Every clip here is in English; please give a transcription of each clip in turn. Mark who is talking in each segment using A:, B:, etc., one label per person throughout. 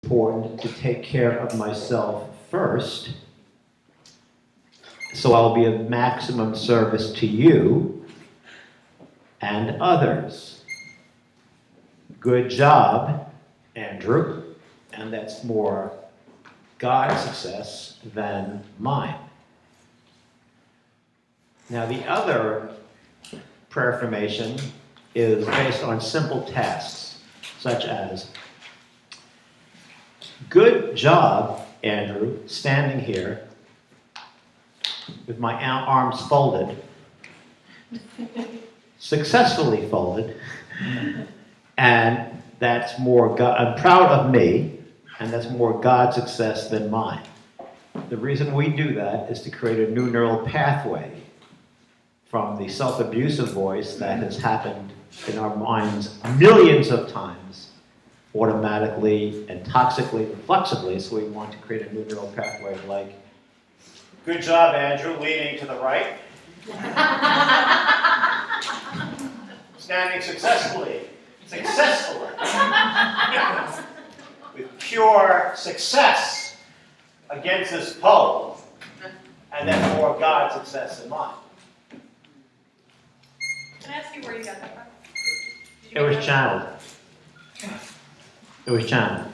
A: important to take care of myself first, so I'll be of maximum service to you and others. Good job, Andrew. And that's more God's success than mine. Now, the other prayer affirmation is based on simple tasks, such as, good job, Andrew, standing here with my arms folded, successfully folded, and that's more God. I'm proud of me, and that's more God's success than mine. The reason we do that is to create a new neural pathway from the self-abusive voice that has happened in our minds millions of times, automatically and toxically, reflexively. So we want to create a new neural pathway like, good job, Andrew, leaning to the right. Standing successfully. With pure success against this pole, and then more God's success than mine.
B: Can I ask you where you got that from?
A: It was channeled. It was channeled.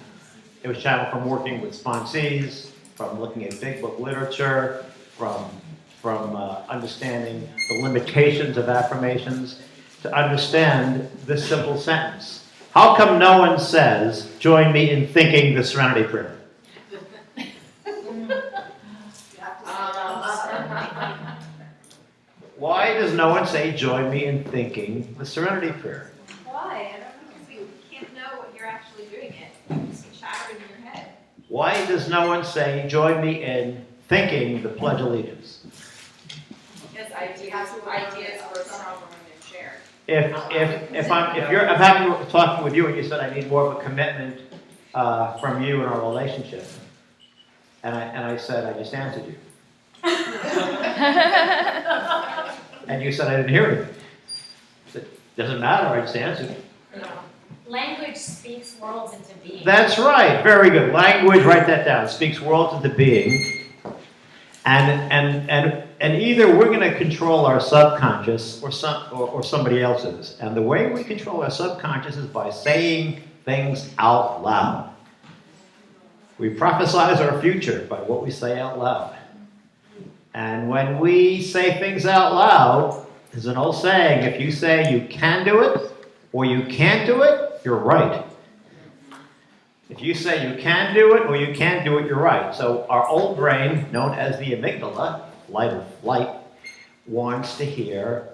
A: It was channeled from working with sponsees, from looking at big book literature, from understanding the limitations of affirmations, to understand this simple sentence. How come no one says, join me in thinking the Serenity Prayer? Why does no one say, join me in thinking the Serenity Prayer?
B: Why? I don't know, because you can't know what you're actually doing it. You just chatter in your head.
A: Why does no one say, join me in thinking the Pledge of Allegiance?
B: Because ideas for someone to share.
A: I'm happy talking with you and you said I need more of a commitment from you in our relationship, and I said I just answered you, and you said I didn't hear anything. I said, doesn't matter, I just answered.
C: Language speaks worlds into being.
A: That's right, very good. Language, write that down. Speaks worlds into being, and either we're going to control our subconscious or somebody else's. And the way we control our subconscious is by saying things out loud. We prophesize our future by what we say out loud. And when we say things out loud, there's an old saying, if you say you can do it or you can't do it, you're right. If you say you can do it or you can't do it, you're right. So our old brain, known as the amygdala, light or flight, wants to hear,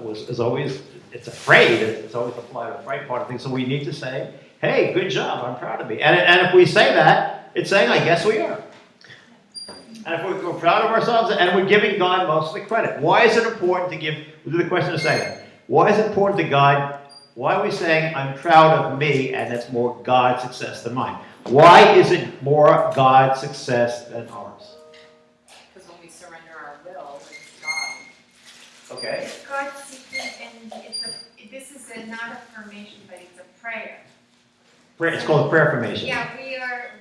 A: it's afraid, it's always the flight or fright part of things, so we need to say, hey, good job, I'm proud of me. And if we say that, it's saying, I guess we are. And if we're proud of ourselves, and we're giving God most of the credit. Why is it important to give, we'll do the question of saying, why is it important to God, why are we saying, I'm proud of me, and it's more God's success than mine? Why is it more God's success than ours?
B: Because when we surrender our will, it's God.
A: Okay.
D: God seeking, and this is not affirmation, but it's a prayer.
A: It's called a prayer affirmation.
D: Yeah, we are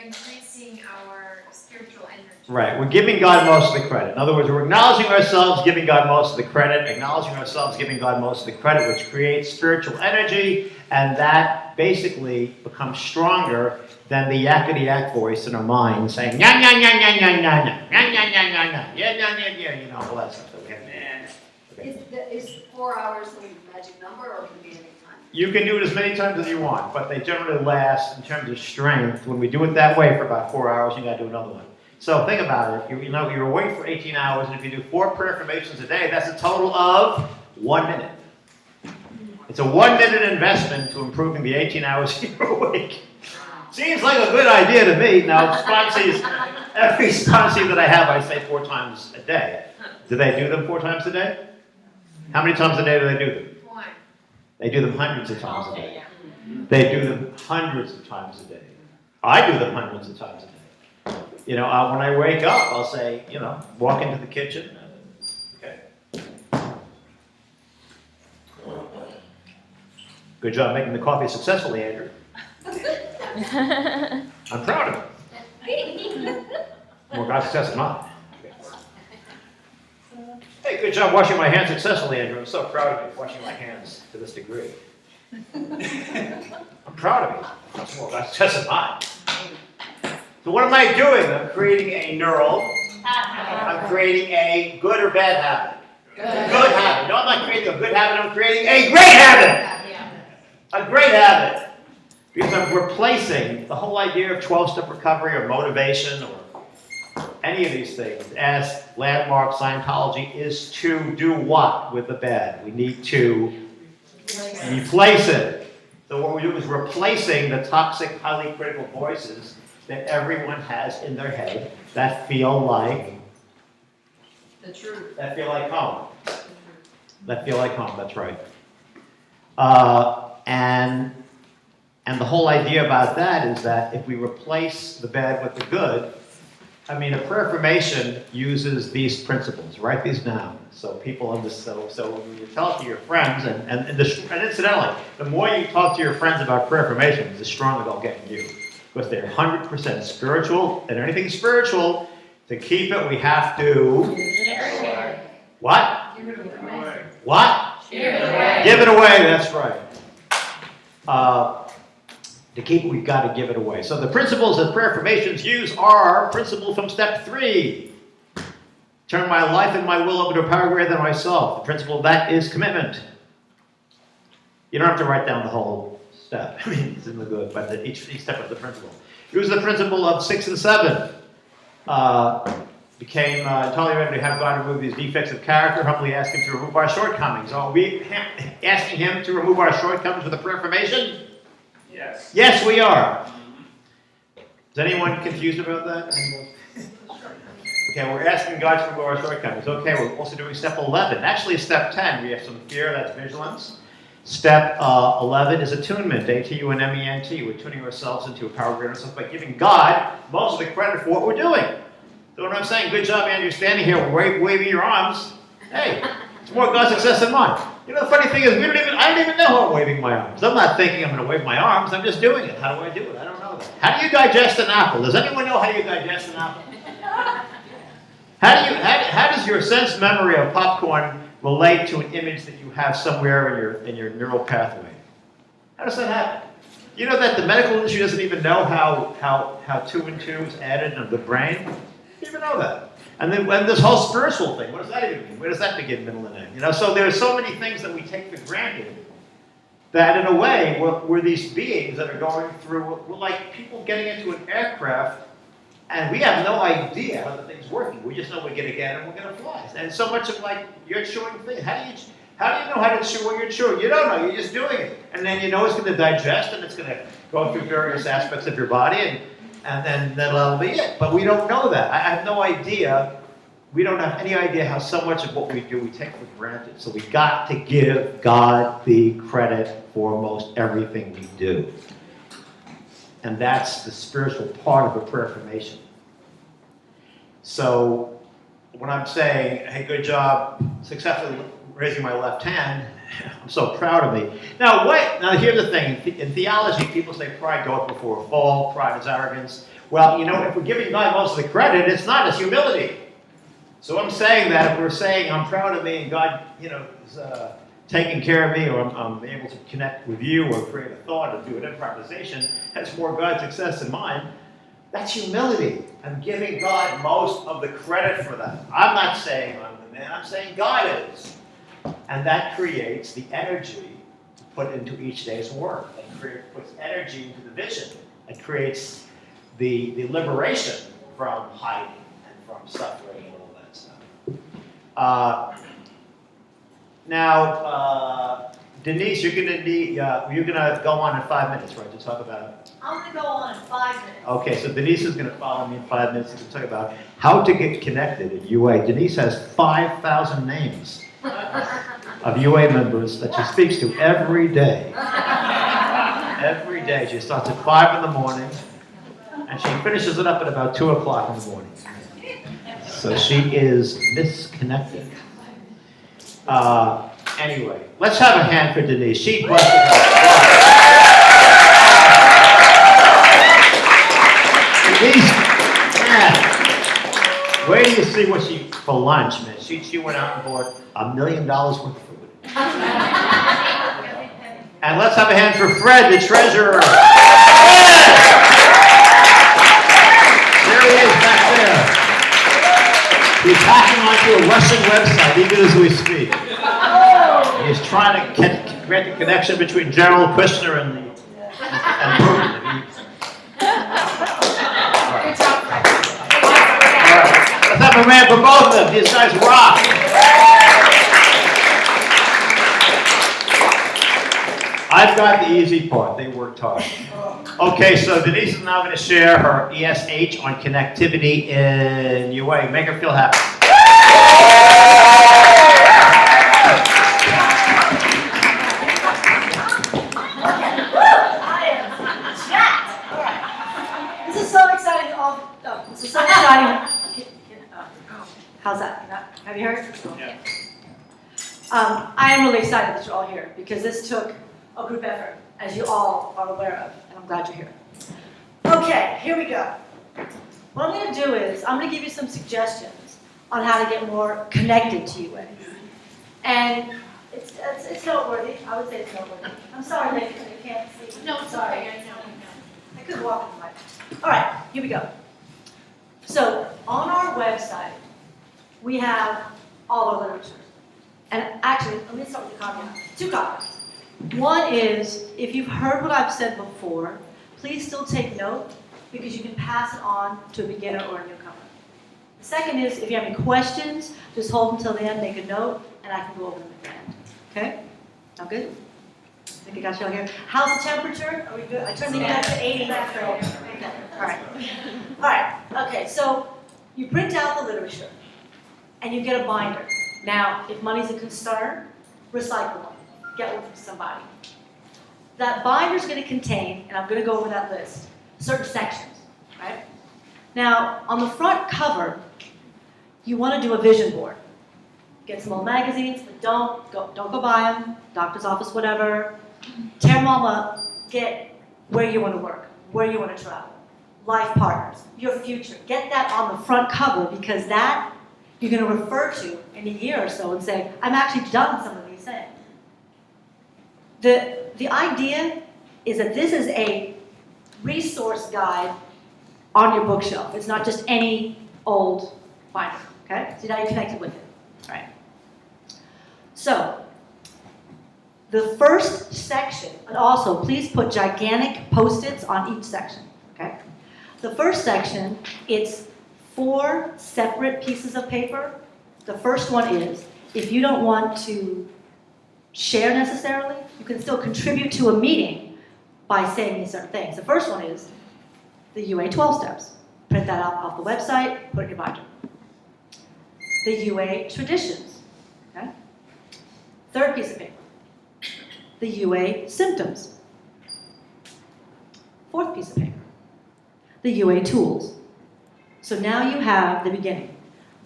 D: increasing our spiritual energy.
A: Right, we're giving God most of the credit. In other words, we're acknowledging ourselves, giving God most of the credit, acknowledging ourselves, giving God most of the credit, which creates spiritual energy, and that basically becomes stronger than the yakety-yak voice in our mind saying, nya, nya, nya, nya, nya, nya, nya, nya, nya, nya, nya, nya, yeah, nya, nya, yeah, you know, all that stuff that we have. Okay.
E: Is 4 hours the magic number, or can it be any time?
A: You can do it as many times as you want, but they generally last, in terms of strength, when we do it that way for about 4 hours, you gotta do another one. So think about it, you're awake for 18 hours, and if you do 4 prayer affirmations a day, that's a total of 1 minute. It's a 1 minute investment to improving the 18 hours you're awake. Seems like a good idea to me. Now, every sponsee that I have, I say 4 times a day. Do they do them 4 times a day? How many times a day do they do them?
D: 1.
A: They do them hundreds of times a day. They do them hundreds of times a day. I do them hundreds of times a day. When I wake up, I'll say, walk into the kitchen. Okay. Good job making the coffee successfully, Andrew. I'm proud of it. More God success than mine. Hey, good job washing my hands successfully, Andrew. I'm so proud of you washing my hands to this degree. I'm proud of you. That's more God success than mine. So what am I doing? I'm creating a neural. I'm creating a good or bad habit. Good habit. No, I'm not creating a good habit. I'm creating a great habit. A great habit. Because I'm replacing the whole idea of 12-step recovery or motivation or any of these things as landmark Scientology is to do what with the bad? We need to replace it. So what we're doing is replacing the toxic, highly critical voices that everyone has in their head that feel like
E: The truth.
A: that feel like home. That feel like home, that's right. And the whole idea about that is that if we replace the bad with the good, I mean, a prayer affirmation uses these principles. Write these down so people understand. So when you talk to your friends, and incidentally, the more you talk to your friends about prayer affirmations, the stronger they'll get in you. Because they're 100% spiritual, and anything spiritual, to keep it, we have to... What?
E: Give it away.
A: What?
C: Give it away.
A: Give it away, that's right. To keep it, we've got to give it away. So the principles that prayer affirmations use are principles from step 3. Turn my life and my will over to a power greater than myself. The principle of that is commitment. You don't have to write down the whole step. I mean, it's in the good, but each step of the principle. Use the principle of 6 and 7. Became entirely ready to have God remove these defects of character, humbly ask Him to remove our shortcomings. Are we asking Him to remove our shortcomings with a prayer affirmation?
F: Yes.
A: Yes, we are. Is anyone confused about that? Okay, we're asking God to remove our shortcomings. Okay, we're also doing step 11. Actually, step 10, we have some fear, that's vigilance. Step 11 is attunement, A-T-U-N-M-E-N-T. We're tuning ourselves into a power greater than ourselves by giving God most of the credit for what we're doing. So what I'm saying, good job, Andrew, standing here waving your arms. Hey, it's more God success than mine. You know, the funny thing is, I don't even know how I'm waving my arms. I'm not thinking I'm going to wave my arms. I'm just doing it. How do I do it? I don't know that. How do you digest an apple? Does anyone know how you digest an apple? How does your sense memory of popcorn relate to an image that you have somewhere in your neural pathway? How does that happen? You know that the medical industry doesn't even know how 2 and 2 is added in the brain? You don't even know that. And then when this whole spiritual thing, what does that even mean? Where does that begin, middle, and end? You know, so there are so many things that we take for granted that in a way we're these beings that are going through, we're like people getting into an aircraft and we have no idea how the thing's working. We just know we're going to get it and we're going to fly. And so much of like you're chewing things. How do you know how to chew what you're chewing? You don't know. You're just doing it. And then you know it's going to digest and it's going to go through various aspects of your body and then that'll be it. But we don't know that. I have no idea. We don't have any idea how so much of what we do we take for granted. So we got to give God the credit for most everything we do. And that's the spiritual part of a prayer affirmation. So when I'm saying, hey, good job successfully raising my left hand, I'm so proud of me. Now, here's the thing. In theology, people say pride goes before a fall, pride is arrogance. Well, you know, if we're giving God most of the credit, it's not, it's humility. So I'm saying that if we're saying I'm proud of me and God, you know, is taking care of me, or I'm able to connect with you or create a thought or do an improvisation, that's more God's success than mine. That's humility. I'm giving God most of the credit for that. I'm not saying I'm the man, I'm saying God is. And that creates the energy to put into each day's work. It puts energy into the vision. It creates the liberation from hiding and from suffering and all that stuff. Now, Denise, you're gonna go on in 5 minutes, right, to talk about.
D: I'm gonna go on in 5 minutes.
A: Okay, so Denise is gonna follow me in 5 minutes to talk about how to get connected at UA. Denise has 5,000 names of UA members that she speaks to every day. Every day, she starts at 5 in the morning, and she finishes it up at about 2 o'clock in the morning. So she is misconnected. Anyway, let's have a hand for Denise. She busted her butt. Denise, man, wait till you see what she, for lunch, man. She went out and bought $1 million worth of food. And let's have a hand for Fred, the treasurer. There he is back there. He's hacking onto a Russian website, even as we speak. He's trying to create the connection between General Kushner and Putin.
C: Good job, Fred.
A: All right. Let's have a man for both of them. These guys rock. I've got the easy part. They worked hard. Okay, so Denise is now going to share her ESH on connectivity in UA. Make her feel happy.
F: This is so exciting. This is so exciting. How's that? Have you heard?
A: Yeah.
F: I am really excited that you're all here because this took a group effort, as you all are aware of, and I'm glad you're here. Okay, here we go. What I'm going to do is I'm going to give you some suggestions on how to get more connected to UA. And it's noteworthy. I would say it's noteworthy. I'm sorry, ladies, I can't see.
D: No, it's
F: sorry.
D: okay, I know.
F: I could walk in the mic. All right, here we go. So on our website, we have all our literature. And actually, let me start with the caveat. 2 caveats. One is, if you've heard what I've said before, please still take note because you can pass it on to a beginner or a newcomer. The second is, if you have any questions, just hold until the end, make a note, and I can go over them at the end. Okay? Sound good? I think I got you all here. How's the temperature? Are we good? I turned the heat up to 80. Okay. All right. All right. Okay, so you print out the literature, and you get a binder. Now, if money's a concern, recycle one. Get one from somebody. That binder's going to contain, and I'm going to go over that list, certain sections, right? Now, on the front cover, you want to do a vision board. Get some old magazines, but don't go buy them. Doctor's office, whatever. Tear them all up. Get where you want to work, where you want to travel, life partners, your future. Get that on the front cover because that you're going to refer to in a year or so and say, I've actually done some of these things. The idea is that this is a resource guide on your bookshelf. It's not just any old binder, okay? So now you're connected with it, all right? So, the first section, and also please put gigantic Post-its on each section, okay? The first section, it's 4 separate pieces of paper. The first one is, if you don't want to share necessarily, you can still contribute to a meeting by saying these certain things. The first one is the UA 12 steps. Print that out off the website, put it in your binder. The UA traditions, okay? Third piece of paper, the UA symptoms. Fourth piece of paper, the UA tools. So now you have the beginning.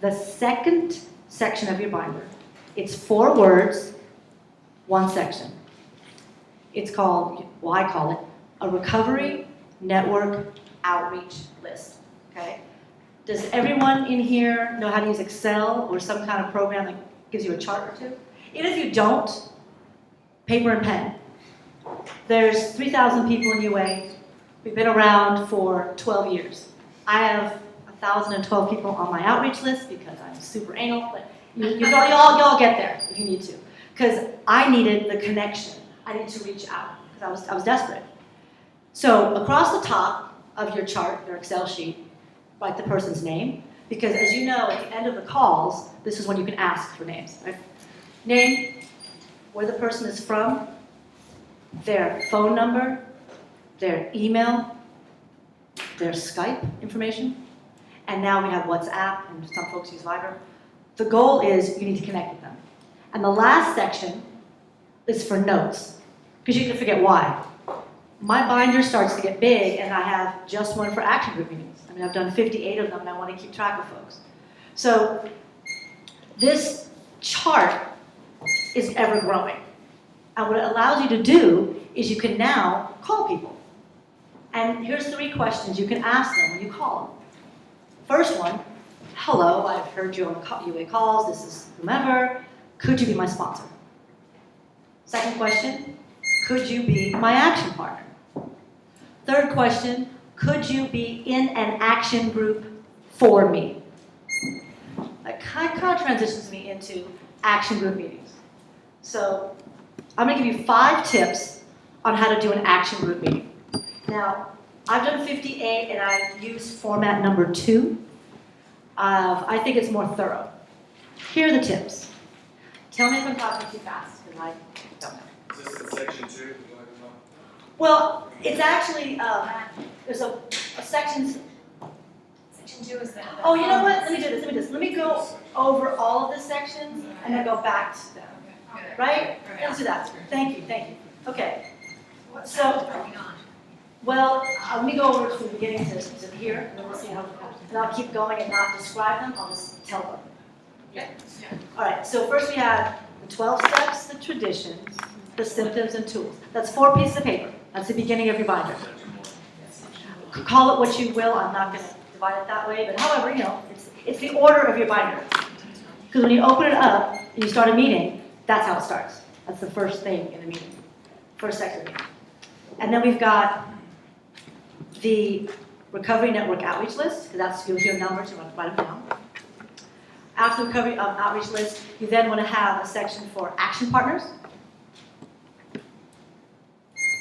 F: The second section of your binder, it's 4 words, 1 section. It's called, well, I call it, a recovery network outreach list, okay? Does everyone in here know how to use Excel or some kind of program that gives you a chart or two? Even if you don't, paper and pen. There's 3,000 people in UA. We've been around for 12 years. I have 1,012 people on my outreach list because I'm super anal, but y'all get there if you need to. Because I needed the connection. I needed to reach out because I was desperate. So across the top of your chart, your Excel sheet, write the person's name. Because as you know, at the end of the calls, this is when you can ask for names, right? Name, where the person is from, their phone number, their email, their Skype information, and now we have WhatsApp, and some folks use Viber. The goal is you need to connect with them. And the last section is for notes, because you can forget why. My binder starts to get big, and I have just one for action group meetings. I mean, I've done 58 of them, and I want to keep track of folks. So this chart is ever growing. And what it allows you to do is you can now call people. And here's 3 questions you can ask them when you call them. First one, hello, I've heard you on UA calls, this is whomever, could you be my sponsor? Second question, could you be my action partner? Third question, could you be in an action group for me? That kind of transitions me into action group meetings. So I'm going to give you 5 tips on how to do an action group meeting. Now, I've done 58 and I've used format number 2. I think it's more thorough. Here are the tips. Tell me if I'm talking too fast, because I don't know.
G: Is this in section 2?
F: Well, it's actually, there's a section.
D: Section 2 is the.
F: Oh, you know what? Let me do this. Let me go over all of the sections and then go back to them. Right? Let's do that. Thank you. Okay.
D: What's
F: So-
D: going on?
F: Well, let me go over to the beginning to here, and then we'll see how it goes. And I'll keep going and not describe them, I'll just tell them. Okay? All right, so first we have the 12 steps, the traditions, the symptoms, and tools. That's 4 pieces of paper. That's the beginning of your binder. Call it what you will, I'm not going to divide it that way, but however, it's the order of your binder. Because when you open it up and you start a meeting, that's how it starts. That's the first thing in a meeting, first section of the meeting. And then we've got the Recovery Network Outreach List, because you'll hear numbers, you want to write them down. After the Recovery Outreach List, you then want to have a section for action partners,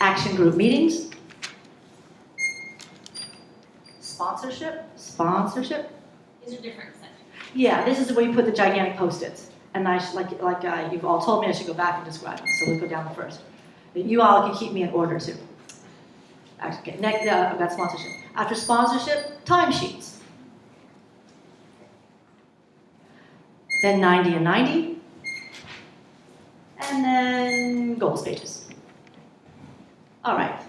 F: action group meetings, sponsorship.
C: These are different sections.
F: Yeah, this is where you put the gigantic Post-its. And you've all told me I should go back and describe them, so let's go down the first. You all can keep me in order too. Okay, next, I've got sponsorship. After sponsorship, timesheets. Then 90 and 90. And then goals pages. All right.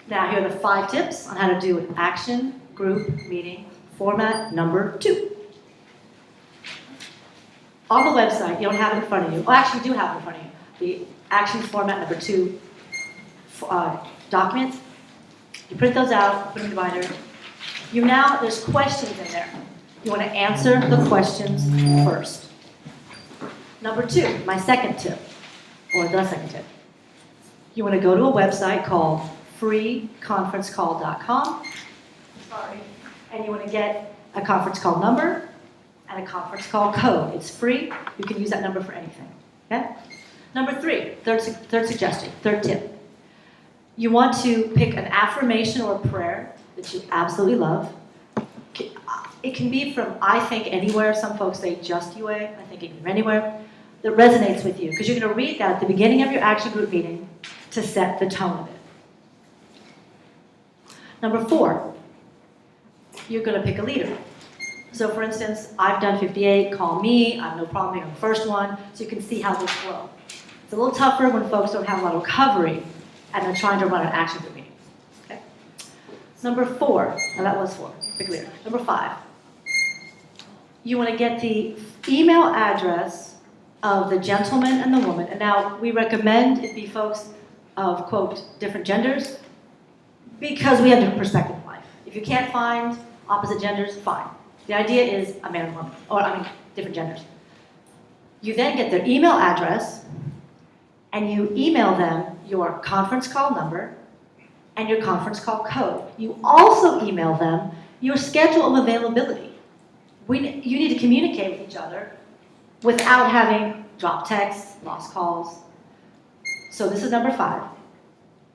F: Now here are the 5 tips on how to do an action group meeting format number 2. On the website, you don't have it in front of you. Well, actually, you do have it in front of you. The action format number 2 documents. You print those out, put them in the binder. There's questions in there. You want to answer the questions first. Number 2, my second tip, or the second tip. You want to go to a website called freeconferencecall.com. Sorry. And you want to get a conference call number and a conference call code. It's free. You can use that number for anything. Okay? Number 3, third suggestion, third tip. You want to pick an affirmation or a prayer that you absolutely love. It can be from I think anywhere. Some folks say just UA. I think it can be from anywhere. That resonates with you because you're going to read that at the beginning of your action group meeting to set the tone of it. Number 4, you're going to pick a leader. So for instance, I've done 58, call me, I have no problem being on the first one, so you can see how this flows. It's a little tougher when folks don't have a lot of recovery and they're trying to run an action group meeting. Okay? Number 4, and that was 4, pick a leader. Number 5, you want to get the email address of the gentleman and the woman, and now we recommend it be folks of, quote, different genders, because we have different perspective in life. If you can't find opposite genders, fine. The idea is a man and woman, different genders. You then get their email address, and you email them your conference call number and your conference call code. You also email them your schedule of availability. You need to communicate with each other without having drop texts, lost calls. So this is number 5.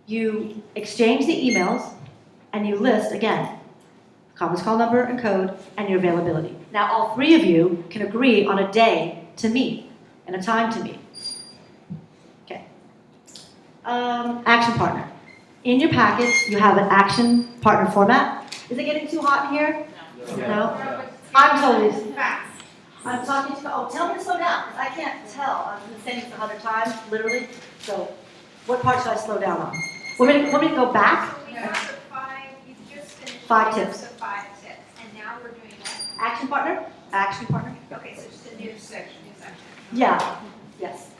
F: You exchange the emails, and you list, again, conference call number and code, and your availability. Now, all 3 of you can agree on a day to meet and a time to meet. Okay. Action partner. In your packets, you have an action partner format. Is it getting too hot in here? No? I'm totally
D: Fast.
F: I'm talking to, tell me to slow down, because I can't tell. I've been saying this 100 times, literally. So, what part should I slow down on? Want me to go back?
B: So we have the 5, you just finished.
F: 5
B: doing
F: tips.
B: The 5 tips, and now we're doing what?
F: Action partner? Action partner?
B: Okay, so just a new section,
F: Yeah. Yes.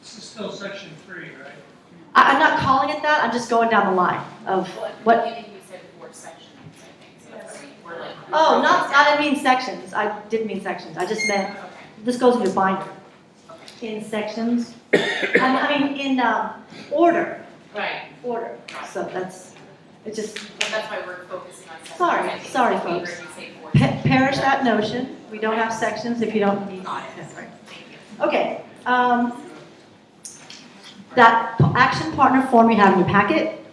H: This is still section 3, right?
F: I'm not calling it that, I'm just going down the line of what,
D: You said 4 sections, I think, so that's, we're like.
F: oh, I didn't mean sections, I didn't mean sections, I just meant,
D: Okay.
F: this goes in your binder. In sections, I mean, in order,
D: Right,
F: so that's, it just,
D: and that's why we're focusing on sections.
F: Sorry,
D: I think
F: sorry,
D: it's cleaner
F: folks.
D: if you say 4
F: perish that notion, we don't have sections if you don't need.
D: Got it.
F: That's right.
D: Thank you.
F: Okay, that action partner form you have in your packet,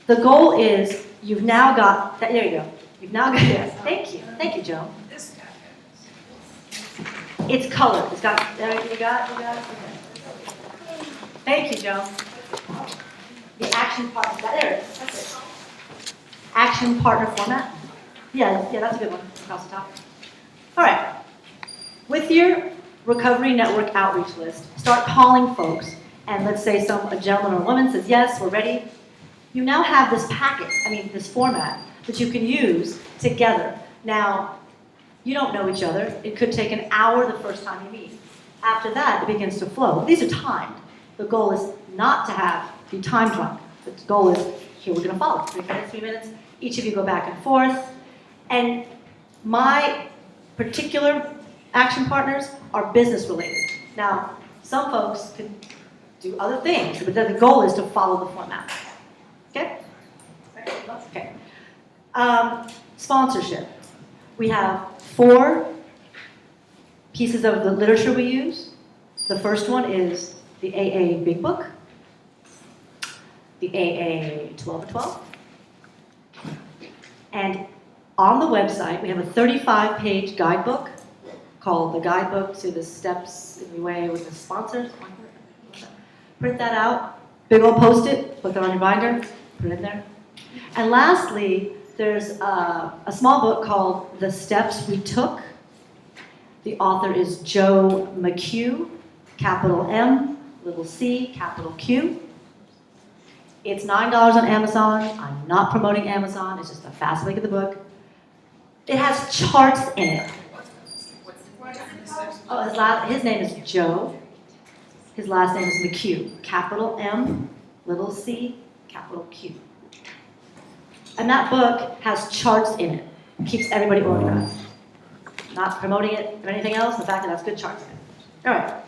F: the goal is, you've now got, there you go, you've now got, yes, thank you, Joe.
E: This guy.
F: It's colored, it's got, you got it, okay. Thank you, Joe. The action partner, there it is, that's it. Action partner format, yeah, that's a good one, across the top. All right, with your recovery network outreach list, start calling folks, and let's say a gentleman or a woman says, yes, we're ready. You now have this packet, this format, that you can use together. Now, you don't know each other. It could take an hour the first time you meet. After that, it begins to flow. These are timed. The goal is not to be time drunk. The goal is, here we're gonna follow, 3 minutes, each of you go back and forth. And my particular action partners are business related. Now, some folks can do other things, but the goal is to follow the format. Okay? Okay. Sponsorship. We have 4 pieces of the literature we use. The first one is the AA Big Book, the AA 12 at 12, and on the website we have a 35-page guidebook called the Guidebook to the Steps in Your Way with the Sponsors. Print that out, big old post-it, put that on your binder, put it in there. And lastly, there's a small book called The Steps We Took. The author is Joe McHugh, capital M, little c, capital Q. It's $9 on Amazon. I'm not promoting Amazon, it's just a fast link of the book. It has charts in it. Oh, his name is Joe. His last name is McHugh, capital M, little c, capital Q. And that book has charts in it. Keeps everybody organized. Not promoting it or anything else, the fact that that's good charts in it. All right.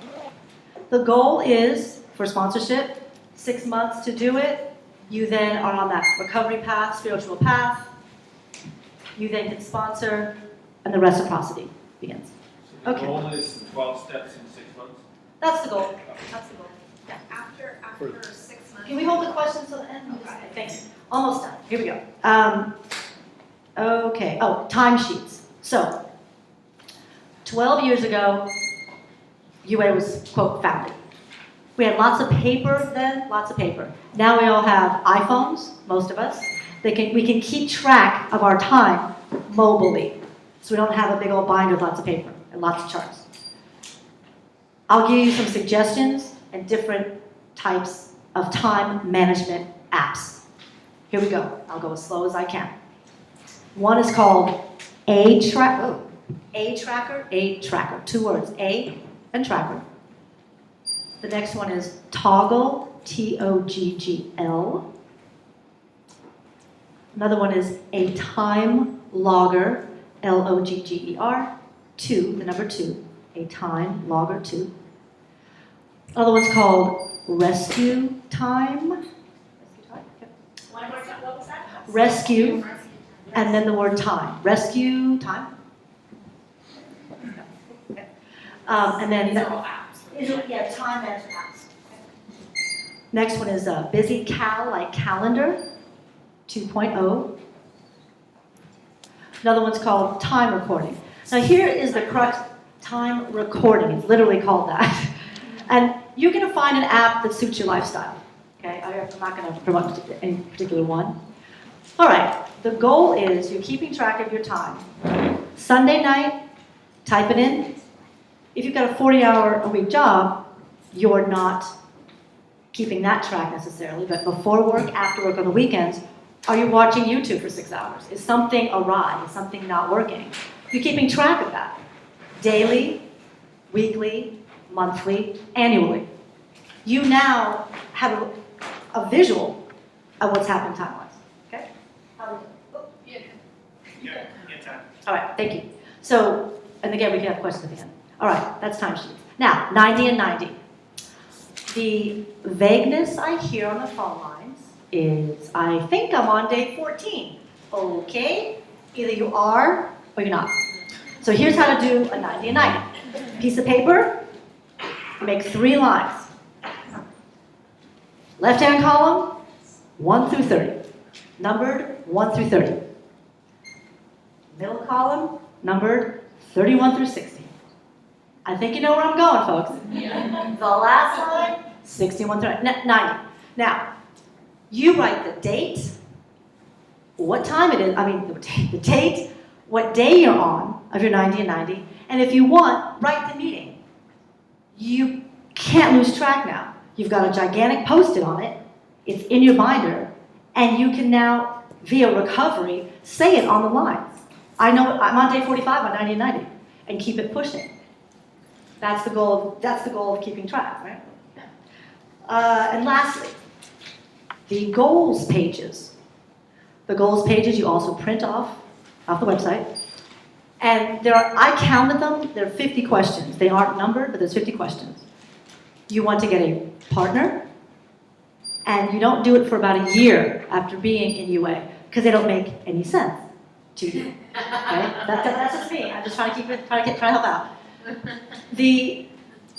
F: The goal is, for sponsorship, 6 months to do it. You then are on that recovery path, spiritual path. You then can sponsor, and the reciprocity begins. Okay.
G: The goal is 12 steps in 6 months.
F: That's the goal. That's the goal. Yeah.
B: After 6 months.
F: Can we hold the questions till the end?
B: Okay.
F: Thanks. Almost done. Here we go. Okay. Oh, timesheets. So, 12 years ago, UA was, quote, founded. We had lots of paper then, lots of paper. Now we all have iPhones, most of us. We can keep track of our time mobily. So we don't have a big old binder with lots of paper and lots of charts. I'll give you some suggestions and different types of time management apps. Here we go. I'll go as slow as I can. One is called A-Tracker, 2 words, A and Tracker. The next one is Toggl, Toggl. Another one is a Time Logger, Logger, 2, the number 2, a Time Logger 2. Another one's called Rescue Time.
C: What was that?
F: Rescue, and then the word time. Rescue time. And then
D: These are all apps.
F: yeah, time management apps. Next one is Busy Cal, like calendar, 2.0. Another one's called time recording. Now here is the crux, time recording. It's literally called that. And you're going to find an app that suits your lifestyle. Okay, I'm not going to promote any particular one. All right, the goal is you're keeping track of your time. Sunday night, type it in. If you've got a 40-hour-a-week job, you're not keeping that track necessarily, but before work, after work, on the weekends, are you watching YouTube for 6 hours? Is something awry? Is something not working? You're keeping track of that. Daily, weekly, monthly, annually. you now have a visual of what's happening time-wise, okay?
G: Yeah, get time.
F: All right, thank you. So, and again, we can have questions at the end. All right, that's timesheets. Now, 90 and 90. The vagueness I hear on the phone lines is, I think I'm on day 14. Okay, either you are or you're not. So here's how to do a 90 and 90. Piece of paper, make 3 lines. Left-hand column, 1 through 30. Numbered 1 through 30. Middle column, numbered 31 through 60. I think you know where I'm going, folks. The last line, 61 through 90. Now, you write the date, what time it is, the date, what day you're on of your 90 and 90, and if you want, write the meeting. You can't lose track now. You've got a gigantic post-it on it, it's in your binder, and you can now, via recovery, say it on the lines. I know I'm on day 45 on 90 and 90, and keep it pushing. That's the goal of keeping track, right? And lastly, the goals pages. The goals pages you also print off the website. And I counted them, there are 50 questions. They aren't numbered, but there's 50 questions. You want to get a partner, and you don't do it for about a year after being in UA, because they don't make any sense to you. Okay? That's just me. I'm just trying to help out. The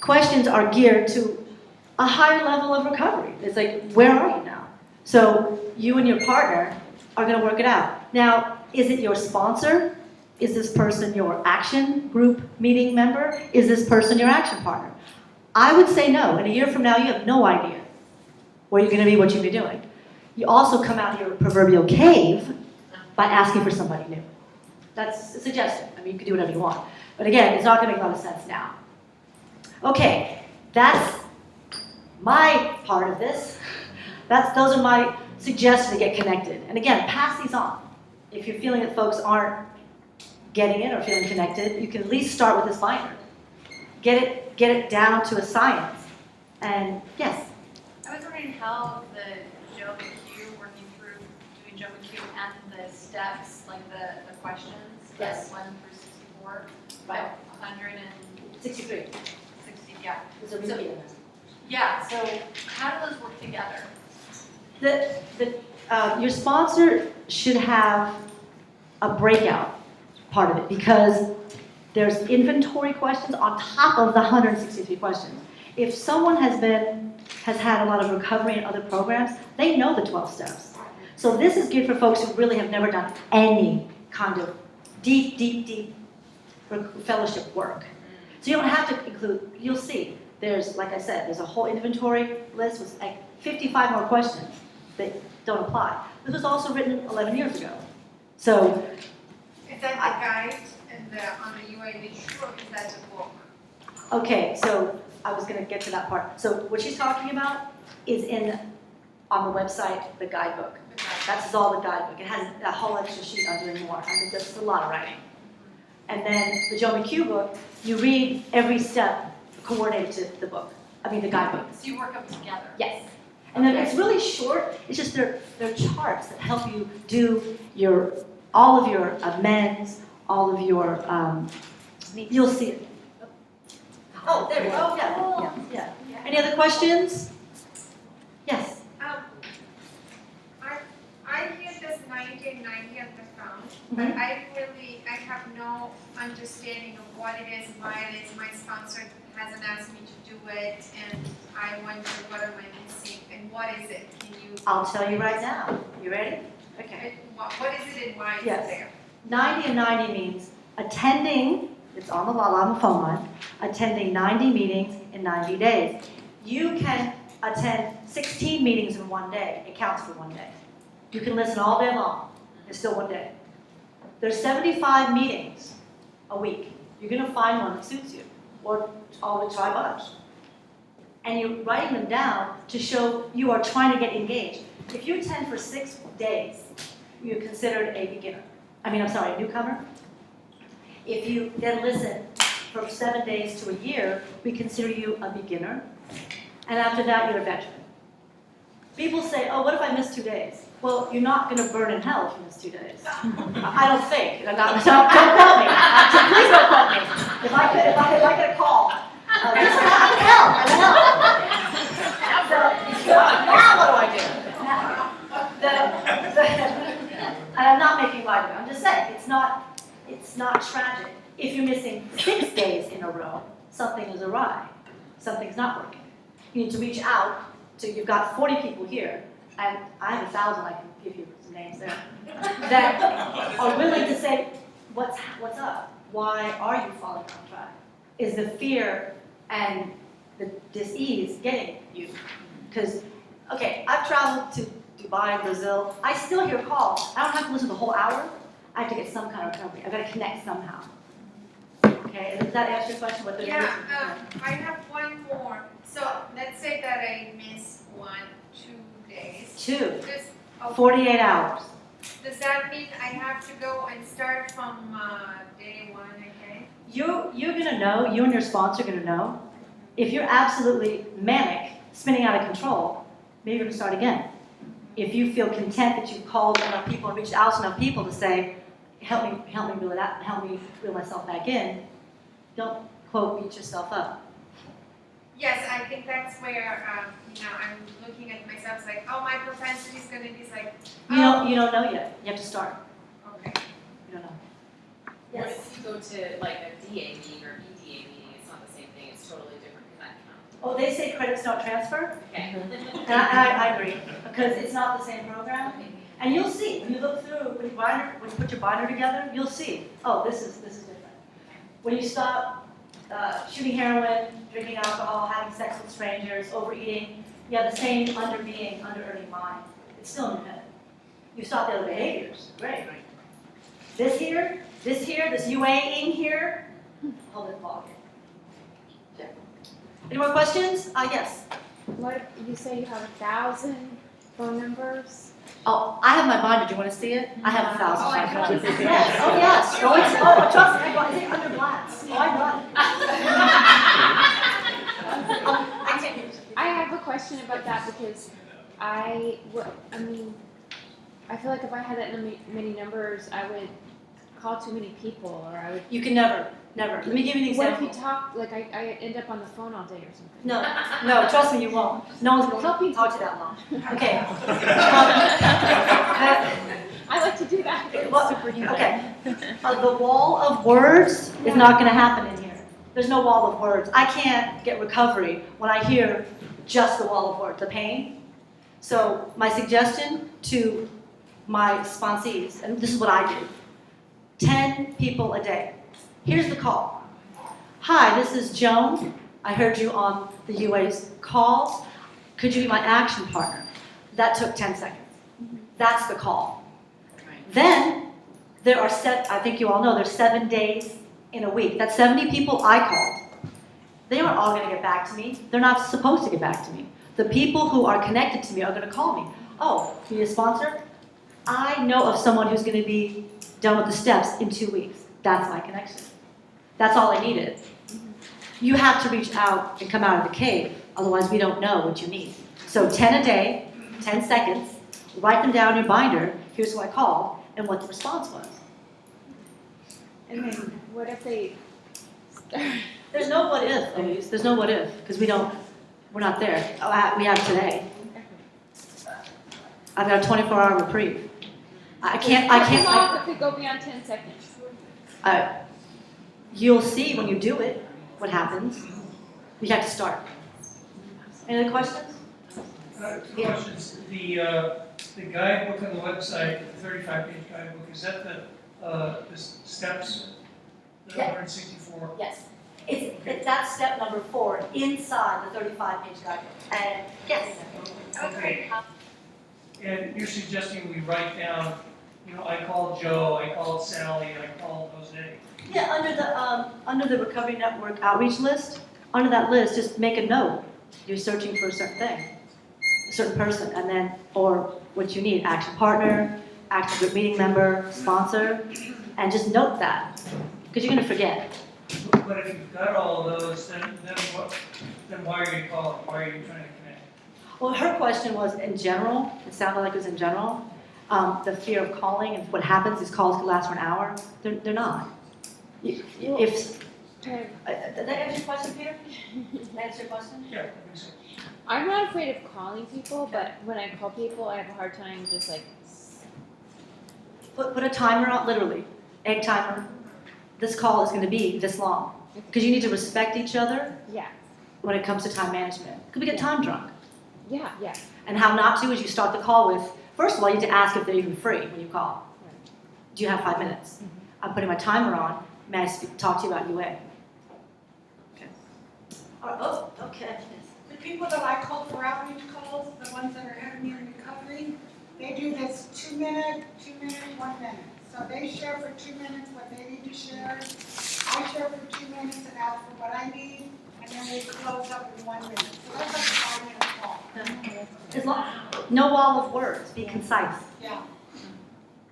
F: questions are geared to a higher level of recovery. It's like, where are you now? So you and your partner are going to work it out. Now, is it your sponsor? Is this person your action group meeting member? Is this person your action partner? I would say no. In a year from now, you have no idea where you're going to be, what you're going to be doing. You also come out of your proverbial cave by asking for somebody new. That's a suggestion. I mean, you can do whatever you want. But again, it's not going to make a lot of sense now. Okay, that's my part of this. Those are my suggestions to get connected. And again, pass these on. If you're feeling that folks aren't getting it or feeling connected, you can at least start with this binder. Get it down to a science. And yes?
D: I was wondering how the Joe McHugh, working through doing Joe McHugh and the steps, like the questions,
F: Yes.
D: 1 through 64,
F: Right.
D: 160,
F: 63.
D: yeah.
F: There's a repeat in this.
D: Yeah, so how do those work together?
F: Your sponsor should have a breakout part of it, because there's inventory questions on top of the 163 questions. If someone has had a lot of recovery in other programs, they know the 12 steps. So this is good for folks who really have never done any kind of deep fellowship work. So you don't have to include, you'll see, there's, like I said, there's a whole inventory list with like 55 more questions that don't apply. This was also written 11 years ago. So,
D: Is that the guide on the UA literature, or is that the book?
F: okay, so I was gonna get to that part. So what she's talking about is on the website, the guidebook. That's all the guidebook. It has a whole extra sheet on doing more. I mean, there's a lot of writing. And then the Joe McHugh book, you read every step coordinated to the book. The guidebook.
D: So you work them together?
F: Yes. And then it's really short. It's just they're charts that help you do all of your amends, all of your, you'll see it. Oh, there we go. Yeah. Any other questions? Yes.
H: I hear this 90 and 90 on the phone, but I have no understanding of what it is, why it is. My sponsor hasn't asked me to do it, and I wonder what am I missing, and what is it? Can you?
F: I'll tell you right now. You ready? Okay.
H: What is it and why is
F: Yes.
H: it there?
F: 90 and 90 means attending, it's on the phone line, attending 90 meetings in 90 days. You can attend 16 meetings in one day. It counts for one day. You can listen all day long. It's still one day. There's 75 meetings a week. You're going to find one that suits you, or all the try bunch. And you're writing them down to show you are trying to get engaged. If you attend for 6 days, you're considered a beginner. A newcomer. If you then listen for 7 days to a year, we consider you a beginner. And after that, you're a veteran. People say, oh, what if I miss 2 days? Well, you're not going to burn in hell if you miss 2 days. I don't think. Don't quote me. Please don't quote me. If I get a call, this is not in hell. I'm in hell. Now what do I do? And I'm not making light of it. I'm just saying, it's not tragic. If you're missing 6 days in a row, something is awry. Something's not working. You need to reach out to, you've got 40 people here, and I have 1,000, I can give you some names there, that are willing to say, what's up? Why are you falling off track? Is the fear and the dis-ease getting you? Because, okay, I've traveled to Dubai, Brazil, I still hear calls. I don't have to listen to the whole hour. I have to get some kind of recovery. I've got to connect somehow. Okay, does that answer your question? What they're
H: Yeah,
F: doing?
H: I have one more. So let's say that I miss 1, 2 days.
F: 2,
H: Does, oh,
F: 48 hours.
H: does that mean I have to go and start from day 1 again?
F: You're gonna know, you and your sponsor are gonna know, if you're absolutely manic, spinning out of control, maybe you're gonna start again. If you feel content that you've called enough people and reached out to enough people to say, help me reel myself back in, don't, quote, beat yourself up.
H: Yes, I think that's where, I'm looking at myself, it's like, oh, my propensity is gonna be like,
F: You don't know yet, you have to start,
H: okay.
F: you don't know.
E: What if you go to like a DA meeting or EDA meeting, it's not the same thing, it's totally different, because that counts.
F: Oh, they say credits don't transfer?
E: Okay.
F: And I agree, because it's not the same program. And you'll see, when you look through, when you put your binder together, you'll see, oh, this is different. When you stop shooting heroin, drinking alcohol, having sex with strangers, overeating, you have the same under-earning mind. It's still in your head. You stop the other behaviors, great. This UA-ing here, hold it ball. Yeah. Any more questions? Yes.
I: What, you say you have 1,000 phone numbers?
F: Oh, I have my binder. Do you want to see it? I have 1,000.
H: Oh, I
F: phone numbers.
H: know.
F: Yes. Oh, yes. Trust me. I got it under blast. Oh, I run. I can't use it.
I: I have a question about that because I feel like if I had that many numbers, I would call too many people, or I would.
F: You can never. Let me give you an
I: What
F: example.
I: if you talk, like I end up on the phone all day or something?
F: No, trust me, you won't. No one's going to talk to you that long. Okay.
I: I like to do that.
F: Okay. The wall of words is not going to happen in here. There's no wall of words. I can't get recovery when I hear just the wall of words, the pain. So my suggestion to my sponsees, and this is what I do, 10 people a day. Here's the call. Hi, this is Joan. I heard you on the UA's calls. Could you be my action partner? That took 10 seconds. That's the call. Then there are I think you all know there's 7 days in a week. That's 70 people I called. They aren't all going to get back to me. They're not supposed to get back to me. The people who are connected to me are going to call me. Oh, you need a sponsor? I know of someone who's going to be done with the steps in 2 weeks. That's my connection. That's all I needed. You have to reach out and come out of the cave. Otherwise, we don't know what you need. So 10 a day, 10 seconds, write them down in your binder. Here's who I called and what the response was.
I: And then what if they
F: There's no what if, Louise. There's no what if, because we're not there. We have today. I've got a 24-hour reprieve. I can't.
I: How long if we go beyond 10 seconds?
F: You'll see when you do it what happens. You have to start. Any other questions?
G: Two questions. The guidebook on the website, the 35-page guidebook, is that the steps, the
F: Yeah.
G: 164?
F: Yes. That's step number 4 inside the 35-page guidebook. And yes.
G: Okay. And you're suggesting we write down, I called Joe, I called Sally, I called Jose.
F: Yeah, under the Recovery Network outreach list, under that list, just make a note. You're searching for a certain thing, a certain person, and then, or what you need, action partner, active group meeting member, sponsor, and just note that, because you're going to forget.
G: But if you've got all of those, then why are you calling? Why are you trying to connect?
F: Well, her question was in general, it sounded like it was in general, the fear of calling, and what happens is calls could last for an hour. They're not. If, did that answer your question, Peter? Did that answer your question?
G: Yeah, I think so.
I: I'm not afraid of calling people, but when I call people, I have a hard time just like.
F: Put a timer on, literally, egg timer. This call is gonna be this long. Because you need to respect each other
I: Yeah.
F: when it comes to time management. Because we get time drunk.
I: Yeah.
F: And how not to is you start the call with, first of all, you need to ask if they're even free when you call. Do you have 5 minutes? I'm putting my timer on. May I talk to you about UA? Okay. Oh, okay.
J: The people that I call for outreach calls, the ones that are having me in recovery, they do this 2 minute, 1 minute. So they share for 2 minutes what they need to share. I share for 2 minutes and ask for what I need, and then we close up in 1 minute. So that's like a 5-minute call.
F: As long, no wall of words, be concise.
J: Yeah.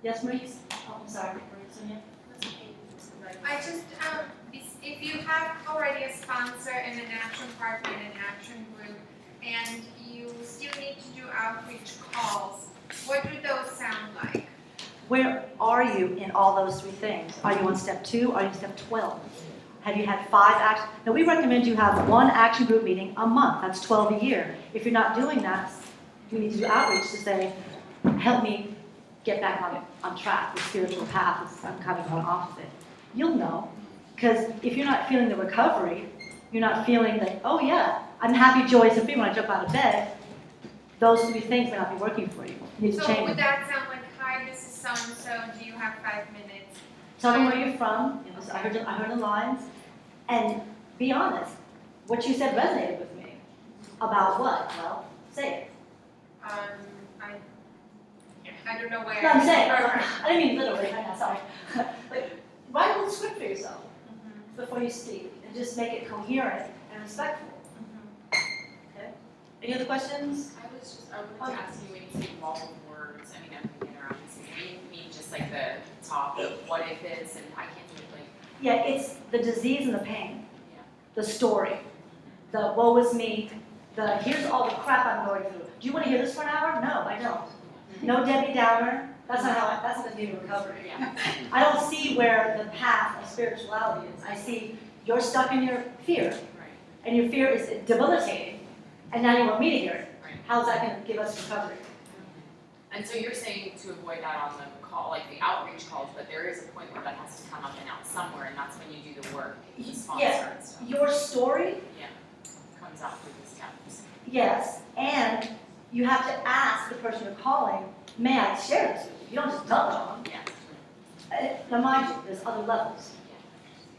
F: Yes, Maurice? Oh, I'm sorry, Sonia.
H: I just, if you have already a sponsor and an action partner and an action group, and you still need to do outreach calls, what do those sound like?
F: Where are you in all those 3 things? Are you on step 2? Are you on step 12? Have you had 5 action? Now, we recommend you have 1 action group meeting a month. That's 12 a year. If you're not doing that, you need to do outreach to say, help me get back on track. The spiritual path is, I'm kind of going off of it. You'll know. Because if you're not feeling the recovery, you're not feeling that, oh yeah, I'm happy, joyous, and free when I jump out of bed, those 3 things may not be working for you. You need to
H: So
F: change
H: would
F: them.
H: that sound like, hi, this is so-and-so, do you have 5 minutes?
F: Tell them where you're from. It was, I heard the lines. And be honest. What you said resonated with me. About what? Well, say it.
H: I don't know where.
F: No, I'm saying, I didn't mean literally, I'm not sorry. But write a little script for yourself before you speak. And just make it coherent and respectful. Okay? Any other questions?
E: I wanted to ask you when you say wall of words, I mean, I'm thinking around this, do you mean just like the top of what if is, and I can't do it like,
F: Yeah, it's the disease and the pain.
E: Yeah.
F: The story. The woe is me. The here's all the crap I'm going through. Do you want to hear this for an hour? No, I don't. No Debbie Downer. That's not going to be recovery.
E: yeah.
F: I don't see where the path of spirituality is. I see you're stuck in your fear,
E: Right,
F: and your fear is debilitating, and now you want me to hear it.
E: right.
F: How's that going to give us recovery?
E: And so you're saying to avoid that on the call, like the outreach calls, but there is a point where that has to come up and out somewhere, and that's when you do the work, the sponsor
F: Yeah.
E: and stuff.
F: Your story,
E: Comes out through the steps.
F: yes, and you have to ask the person you're calling, may I share this with you? You don't just dump it on them.
E: Yeah.
F: Now mind you, there's other levels.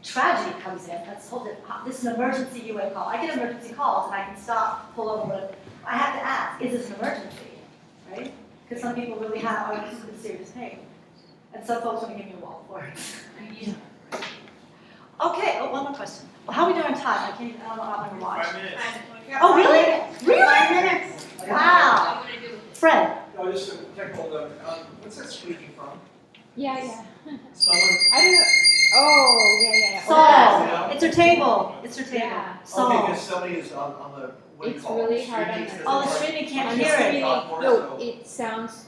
F: Tragedy comes in, that's hold it, this is an emergency UA call. I get emergency calls and I can stop, pull over, whatever. I have to ask, is this an emergency, right? Because some people really are in serious pain. And some folks want to give me a wall for it. Okay, one more question. Well, how are we doing on time? I don't know, I'm gonna watch.
G: 5 minutes.
F: Oh, really? Really?
J: 5 minutes.
F: Wow. Fred,
K: No, just a technical note. What's that speaking from?
I: Yeah.
K: Someone.
I: I don't know. Oh, yeah.
F: Saul, it's her table, it's her table.
I: Yeah.
K: Okay,
F: Saul.
K: because somebody is on the, what do you
I: It's
K: call it?
I: really hard
K: Streaming,
I: on
K: so
I: the-
F: Oh, the
K: it's
F: streaming
K: like-
F: can't
I: On
F: hear
I: the
F: it.
I: streaming,
K: Talk
I: no,
K: so-
I: it sounds,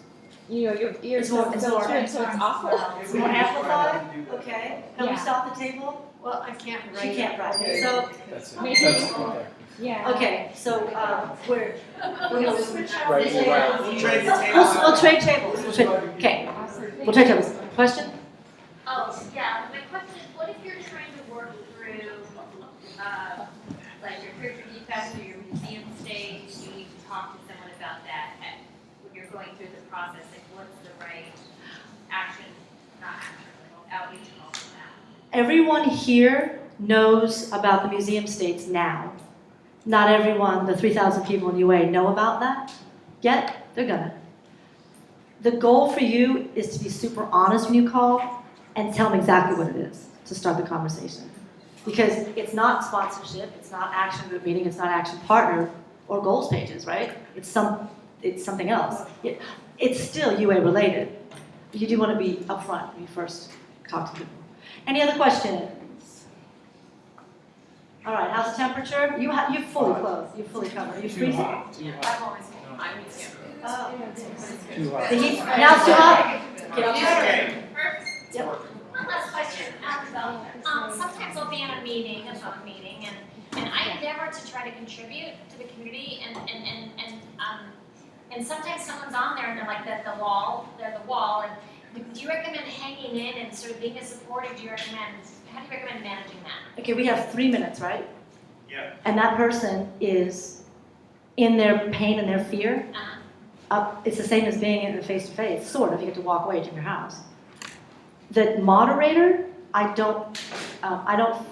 I: your ears
F: It's more-
I: don't
F: it's
I: so
F: more-
I: it's awful.
F: It's more amplified?
K: Do that.
F: Okay, can we
I: Yeah.
F: stop the table?
J: Well, I can't write
F: She
J: it.
F: can't write it, so,
K: That's it.
I: Maybe-
K: That's it right there.
I: Yeah.
F: okay, so, we're gonna switch out.
K: Right,
F: the
K: right.
F: tables.
K: We'll trade the
F: We'll trade tables, okay,
I: Awesome.
F: we'll trade tables. Question?
C: Oh, yeah, my question is, what if you're trying to work through, like your character defects or your museum stage, you need to talk to someone about that, and when you're going through the process, like what's the right action, not action, like outreach and all of that?
F: Everyone here knows about the museum states now. Not everyone, the 3,000 people in UA, know about that yet. They're gonna. The goal for you is to be super honest when you call and tell them exactly what it is to start the conversation. Because it's not sponsorship, it's not action group meeting, it's not action partner or goals pages, right? It's something else. It's still UA related. You do want to be upfront when you first talk to people. Any other questions? All right, how's the temperature? You're fully clothed, you're fully covered. You're freezing?
E: I'm always cold. I'm with you.
F: Oh.
K: Too hot.
F: The heat, now it's too hot? Get outside. Yep.
C: One last question, sometimes I'll be in a meeting, a phone meeting, and I endeavor to try to contribute to the community, and sometimes someone's on there and they're like, they're the wall, and do you recommend hanging in and sort of being a supporter, how do you recommend managing that?
F: Okay, we have 3 minutes, right?
A: Yeah.
F: And that person is in their pain and their fear. It's the same as being in the face-to-face, sort of. You get to walk away to your house. The moderator, I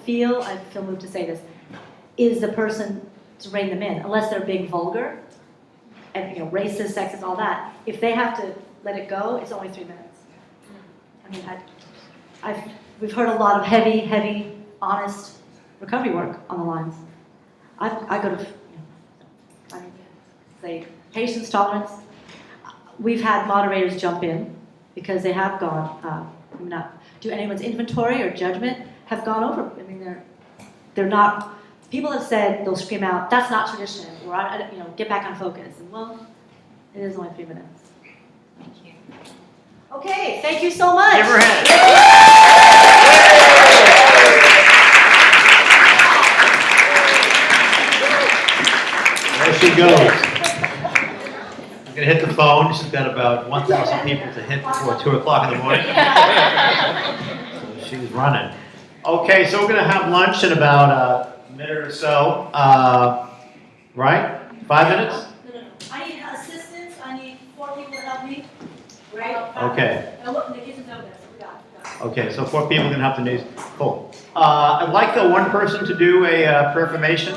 F: feel moved to say this, is the person to rein them in, unless they're being vulgar and racist, sexist, all that. If they have to let it go, it's only 3 minutes. I mean, we've heard a lot of heavy, honest recovery work on the lines. I go to, say, patience, tolerance. We've had moderators jump in because they have gone, not do anyone's inventory or judgment, have gone over. I mean, they're not, people have said, they'll scream out, that's not tradition, or, get back on focus. And well, it is only 3 minutes.
C: Thank you.
F: Okay, thank you so much.
A: Give her a hand. There she goes. I'm gonna hit the phone. She's got about 1,000 people to hit before 2 o'clock in the morning. So she's running. Okay, so we're gonna have lunch in about a minute or so. Right? 5 minutes?
F: No. I need assistance. I need 4 people to help me. Right?
A: Okay.
F: And look, the kitchen's over there, so we got it.
A: Okay, so 4 people can help the news. Cool. I'd like the one person to do a prayer formation.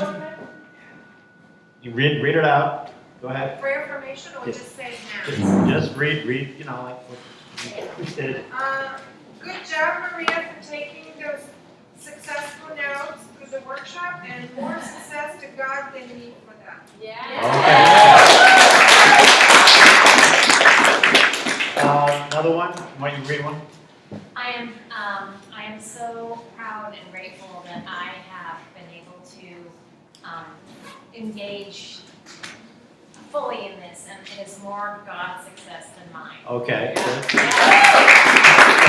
A: You read it out. Go ahead.
H: Prayer formation or just say now?
A: Just read, like what we did.
H: Good job, Maria, for taking those successful notes for the workshop, and more success to God than me for that.
A: Okay. Another one? Why don't you read one?
C: I am so proud and grateful that I have been able to engage fully in this, and it is more God's success than mine.
A: Okay.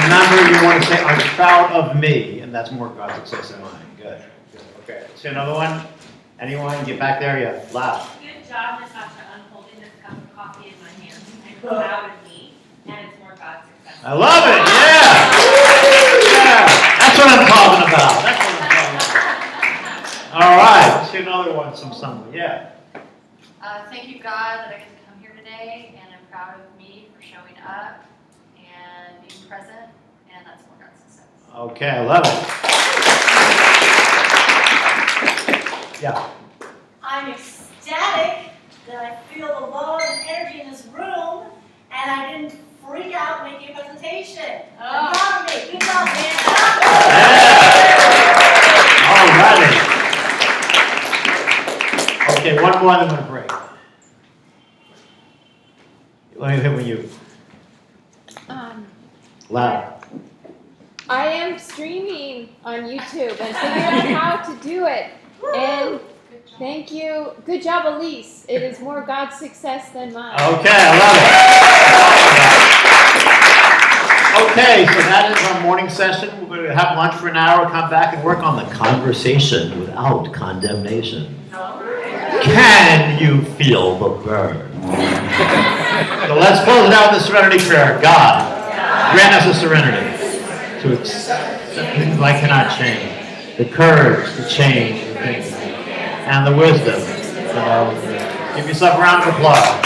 A: Remember, you want to say, I'm proud of me, and that's more God's success than mine. Good. Okay. So another one? Anyone? Get back there, yeah. Loud.
L: Good job, Natasha, unfolding this cup of coffee in my hand. I'm proud of me, and it's more God's success.
A: I love it, yeah! That's what I'm talking about. All right, let's see another one from someone, yeah.
D: Thank you, God, that I get to come here today, and I'm proud of me for showing up and being present, and that's more God's success.
A: Okay, I love it. Yeah.
F: I'm ecstatic that I feel the love and energy in this room, and I didn't freak out making a presentation. I'm proud of me. Good job, man.
A: All righty. Okay, one more, I'm going to break. Let me hit with you. Loud.
I: I am streaming on YouTube and figuring out how to do it. And thank you. Good job, Elise. It is more God's success than mine.
A: Okay, I love it. Okay, so that is our morning session. We're going to have lunch for an hour, come back and work on the conversation without condemnation. Can you feel the burn? So let's close it out with the serenity prayer. God, grant us the serenity to accept things I cannot change, the courage to change things, and the wisdom to know. Give yourself a round of applause.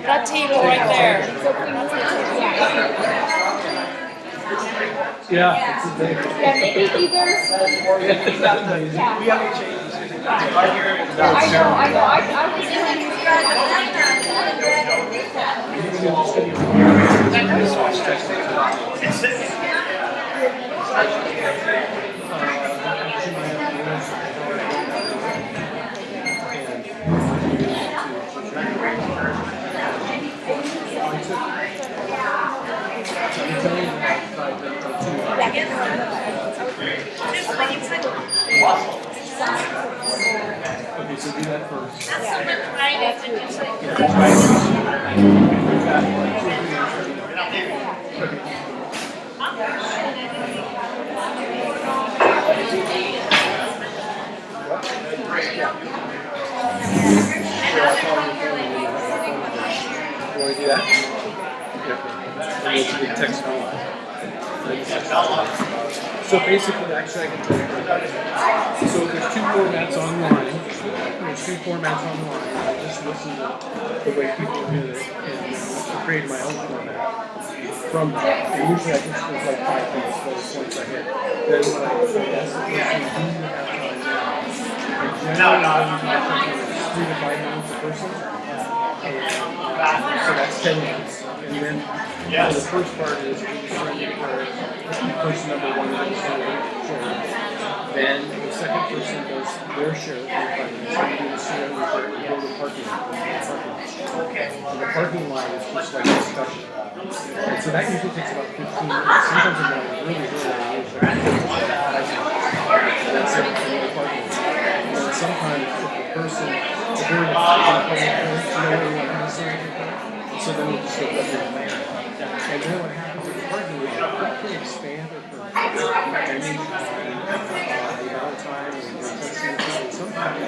I: That table right there. Yeah, maybe either.
K: We have to change this. Right here.
I: I know, I was
M: Okay, so do that first. You want to do that? Yeah. And we'll do text me. So basically, actually, I can tell you. So there's two formats online. There's two formats online. I just listen to the way people do it and create my own format from that. And usually I just there's like 5 things, so once I hit. Then when I ask the person, do you have time now? And generally, I usually 3 to 5 minutes a person. So that's 10 minutes. And then the first part is person number 1 does share. Then the second person does their share. So you do the share, we go to the parking lot. So the parking lot is just like a discussion. And so that usually takes about 15 minutes. Sometimes I'm really that's it for the parking lot. And then sometimes if the person, if they're in a public place, you know what they want to say. So then we'll just go up there and land. And then what happens with the parking lot, we can expand or any amount of time and sometimes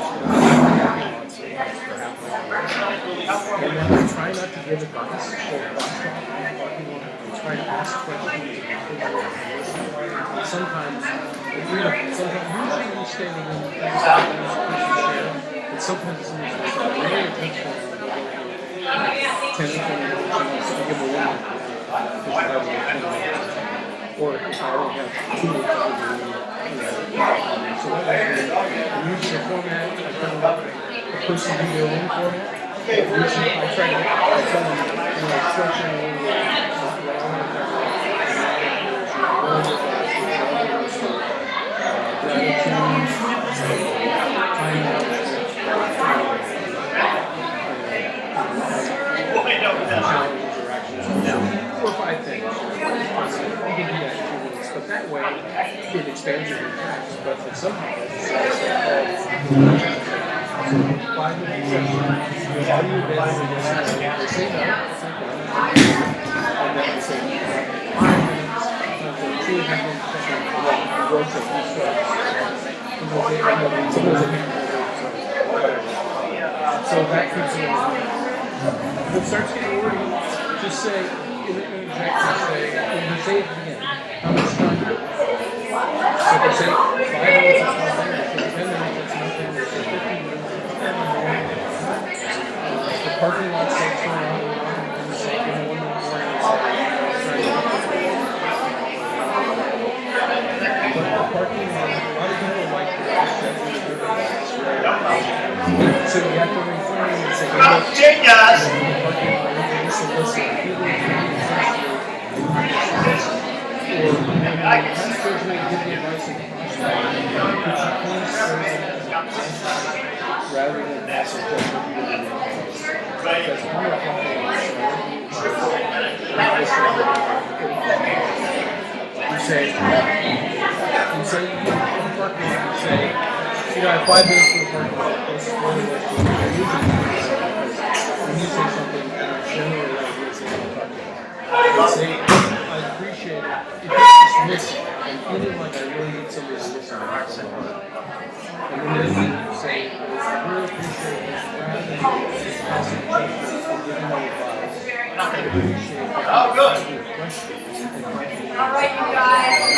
M: and then I try not to give advice or I try to ask questions and sometimes usually you stay within but sometimes it's really intentional 10 or 20 minutes I give a woman or if I only have 2 minutes so I'm using the format, I kind of the person do their own format. Usually I try to tell them, structure a little bit, what I want to talk but that way it expands your impact. But somehow it's 5 minutes session. How do you evaluate this? They say no, and then I say 5 minutes for 2.5 session works of these so that keeps it if it starts getting wordy, just say when you say it again, how much time? So they say 5 minutes is nothing, they say 10 minutes is nothing, they say 15 minutes is nothing. The parking lot takes for an hour, and it's like, 1 minute more, but the parking lot, a lot of people like that. So you have to refrain and say, the parking lot, listen, I can occasionally give the advice of the rather than passive judgment. Because I'm not you say, I have 5 minutes for the parking lot. This is one of the ways when you say something, generally like you say on the parking lot. Say, I appreciate it if you just listen and feeling like I really need somebody to listen to me. And then you say, I really appreciate this rather than just passive judgment or giving my advice. I appreciate it. Oh, good.
H: All right, you guys.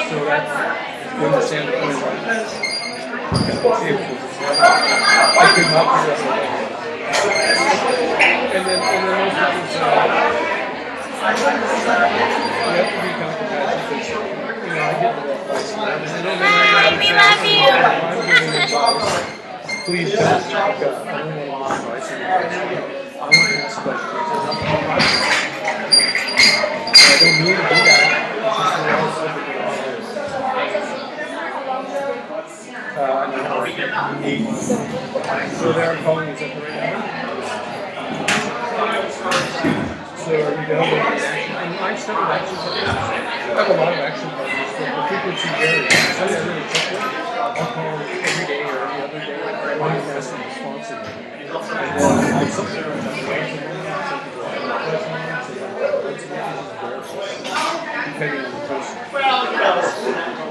M: So that's, you understand the point, right? I could not figure out what that was. And then those guys, have to be compassionate because, you know, I get the advice.
C: Bye, we love you.
M: I'm giving advice. Please don't. I don't want advice. I want to ask questions. I don't mean to do that. It's just the way I said it. So they are calling you something right now? So are you done with action? I studied action partners. I have a lot of action partners, but the frequency varies. Some are really quickly. I'll call every day or every other day. One is asking responsibly. And then I something like that. Depending on the person.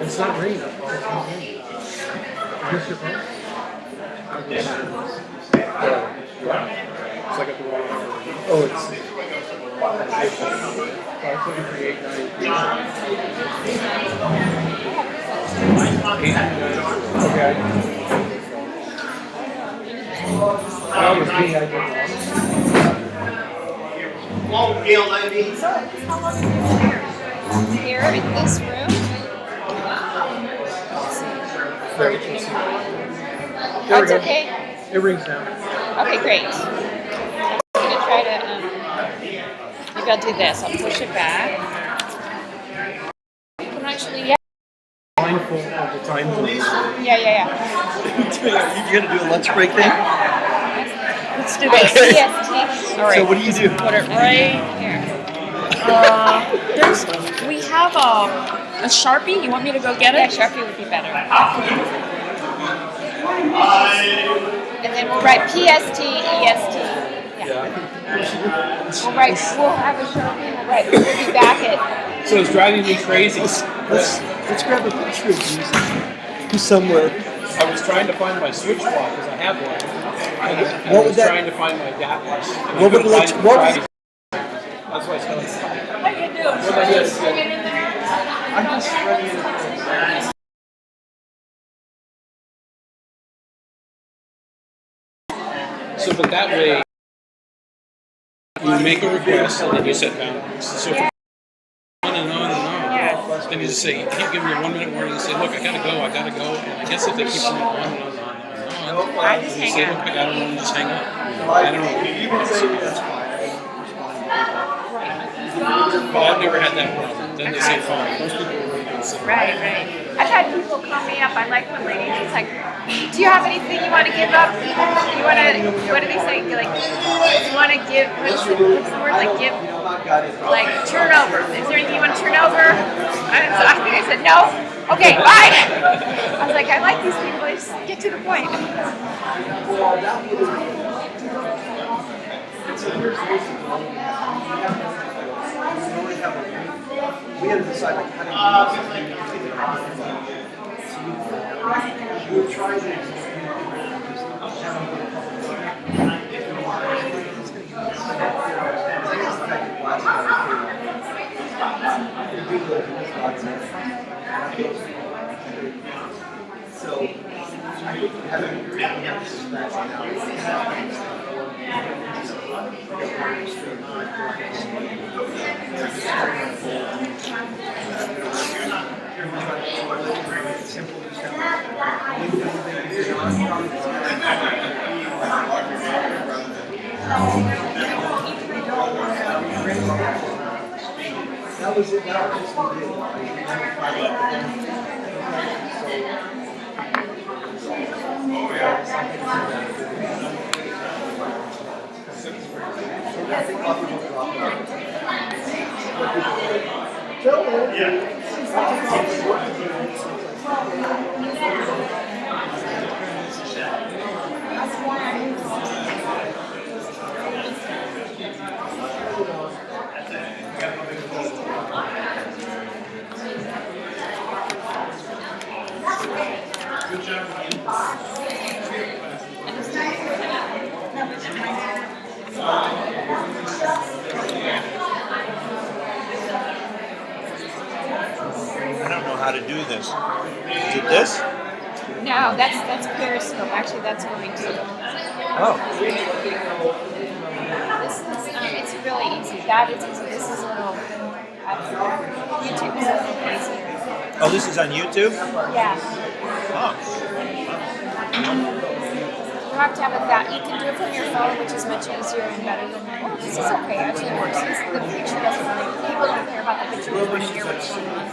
M: It's not raining. It's not raining. Is this your phone? It's like at the wrong number. Oh, it's 573-893. Okay. That was me, I did wrong.
A: Won't deal, lady.
I: Here in this room?
M: There we can see.
I: Oh, it's okay.
M: It rings now.
I: Okay, great. I'm gonna try to, maybe I'll do this. I'll push it back. You can actually, yeah.
M: Mindful of the time, please.
I: Yeah.
K: You gonna do a lunch break thing?
I: Let's do this. CST. All right.
K: So what do you do?
I: Put it right here. We have a Sharpie. You want me to go get it? Yeah, Sharpie would be better. And then we'll write PST, EST. Yeah. We'll have a Sharpie. We'll be back at.
M: So it's driving me crazy.
K: Let's grab a picture of you somewhere.
M: I was trying to find my switch block because I have one. And
K: What
M: I
K: was
M: was
K: that?
M: trying to find my DAT bus.
K: What would let you- what would-
M: That's why it's telling me.
I: How you doing?
M: What about this?
K: I'm just ready to.
M: So, but that way, you make a request and then you set boundaries. So, if on and on and on, then you just say, you keep giving me a 1 minute warning and say, look, I gotta go. And I guess if they keep on and on,
I: I just
M: you
I: hang
M: say,
I: up.
M: look, I gotta run, just hang up. I don't know.
K: You can say that's fine.
M: But I've never had that problem. Then they say, fine. Most people will reconsider.
B: Right. I've had people call me up. I like when ladies, it's like, do you have anything you want to give up? You want to, what do they say? Like, you want to give, what's the word? Like, give, like, turn over. Is there anything you want to turn over? And so I think I said, no. Okay, bye. I was like, I like these people. They just get to the point.
K: We had to decide like how to do this. We tried So having that was it. That was what we I don't know how to do this. Is it this?
I: No, that's Periscope. Actually, that's going to.
K: Oh.
I: This is, it's really easy.
B: that is easy. This is a little, YouTube is a little crazy.
K: Oh, this is on YouTube?
B: Yeah.
K: Oh.
B: You have to have that. You can do it from your phone, which is much easier and better than that. Oh, this is okay. Actually, it works. The picture doesn't really, people don't care about the picture. They want to hear what you need.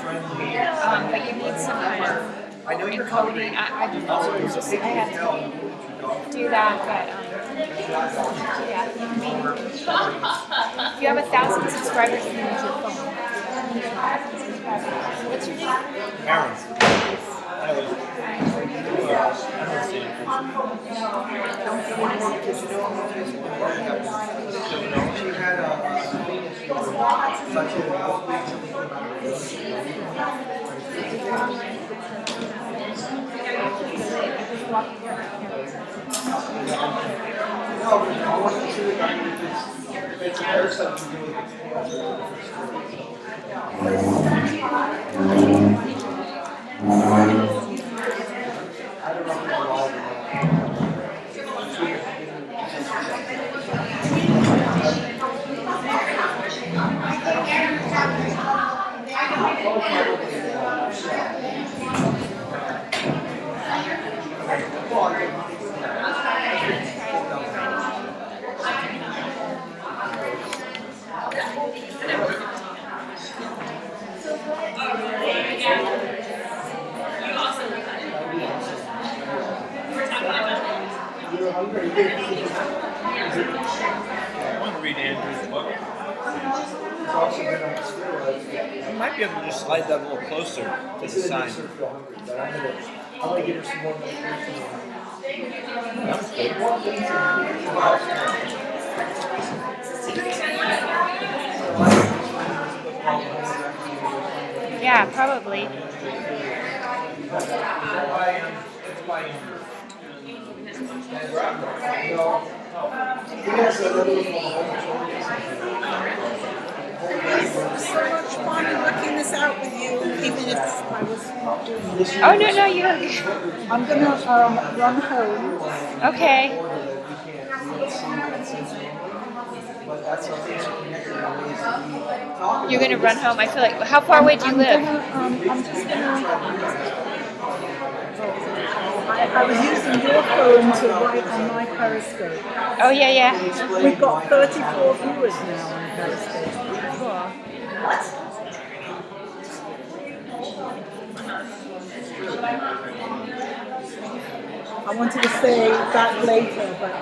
B: But you need some kind of encoding. I don't know. It's just, I have to do that, but yeah. I mean, if you have 1,000 subscribers, you can use your phone. What's your name?
K: Aaron. I want to read Andrew's book. You might be able to just slide that a little closer to the sign.
B: Yeah, probably.
J: It's so much fun working this out with you, even if I was not doing this.
B: Oh, no, you're
J: I'm gonna run home.
B: okay. You're gonna run home. I feel like, how far away do you live?
J: I'm just gonna. I was using your phone to write on my Periscope.
B: Oh, yeah.
J: We've got 34 viewers now on Periscope.
B: Cool.
J: I wanted to say that later, but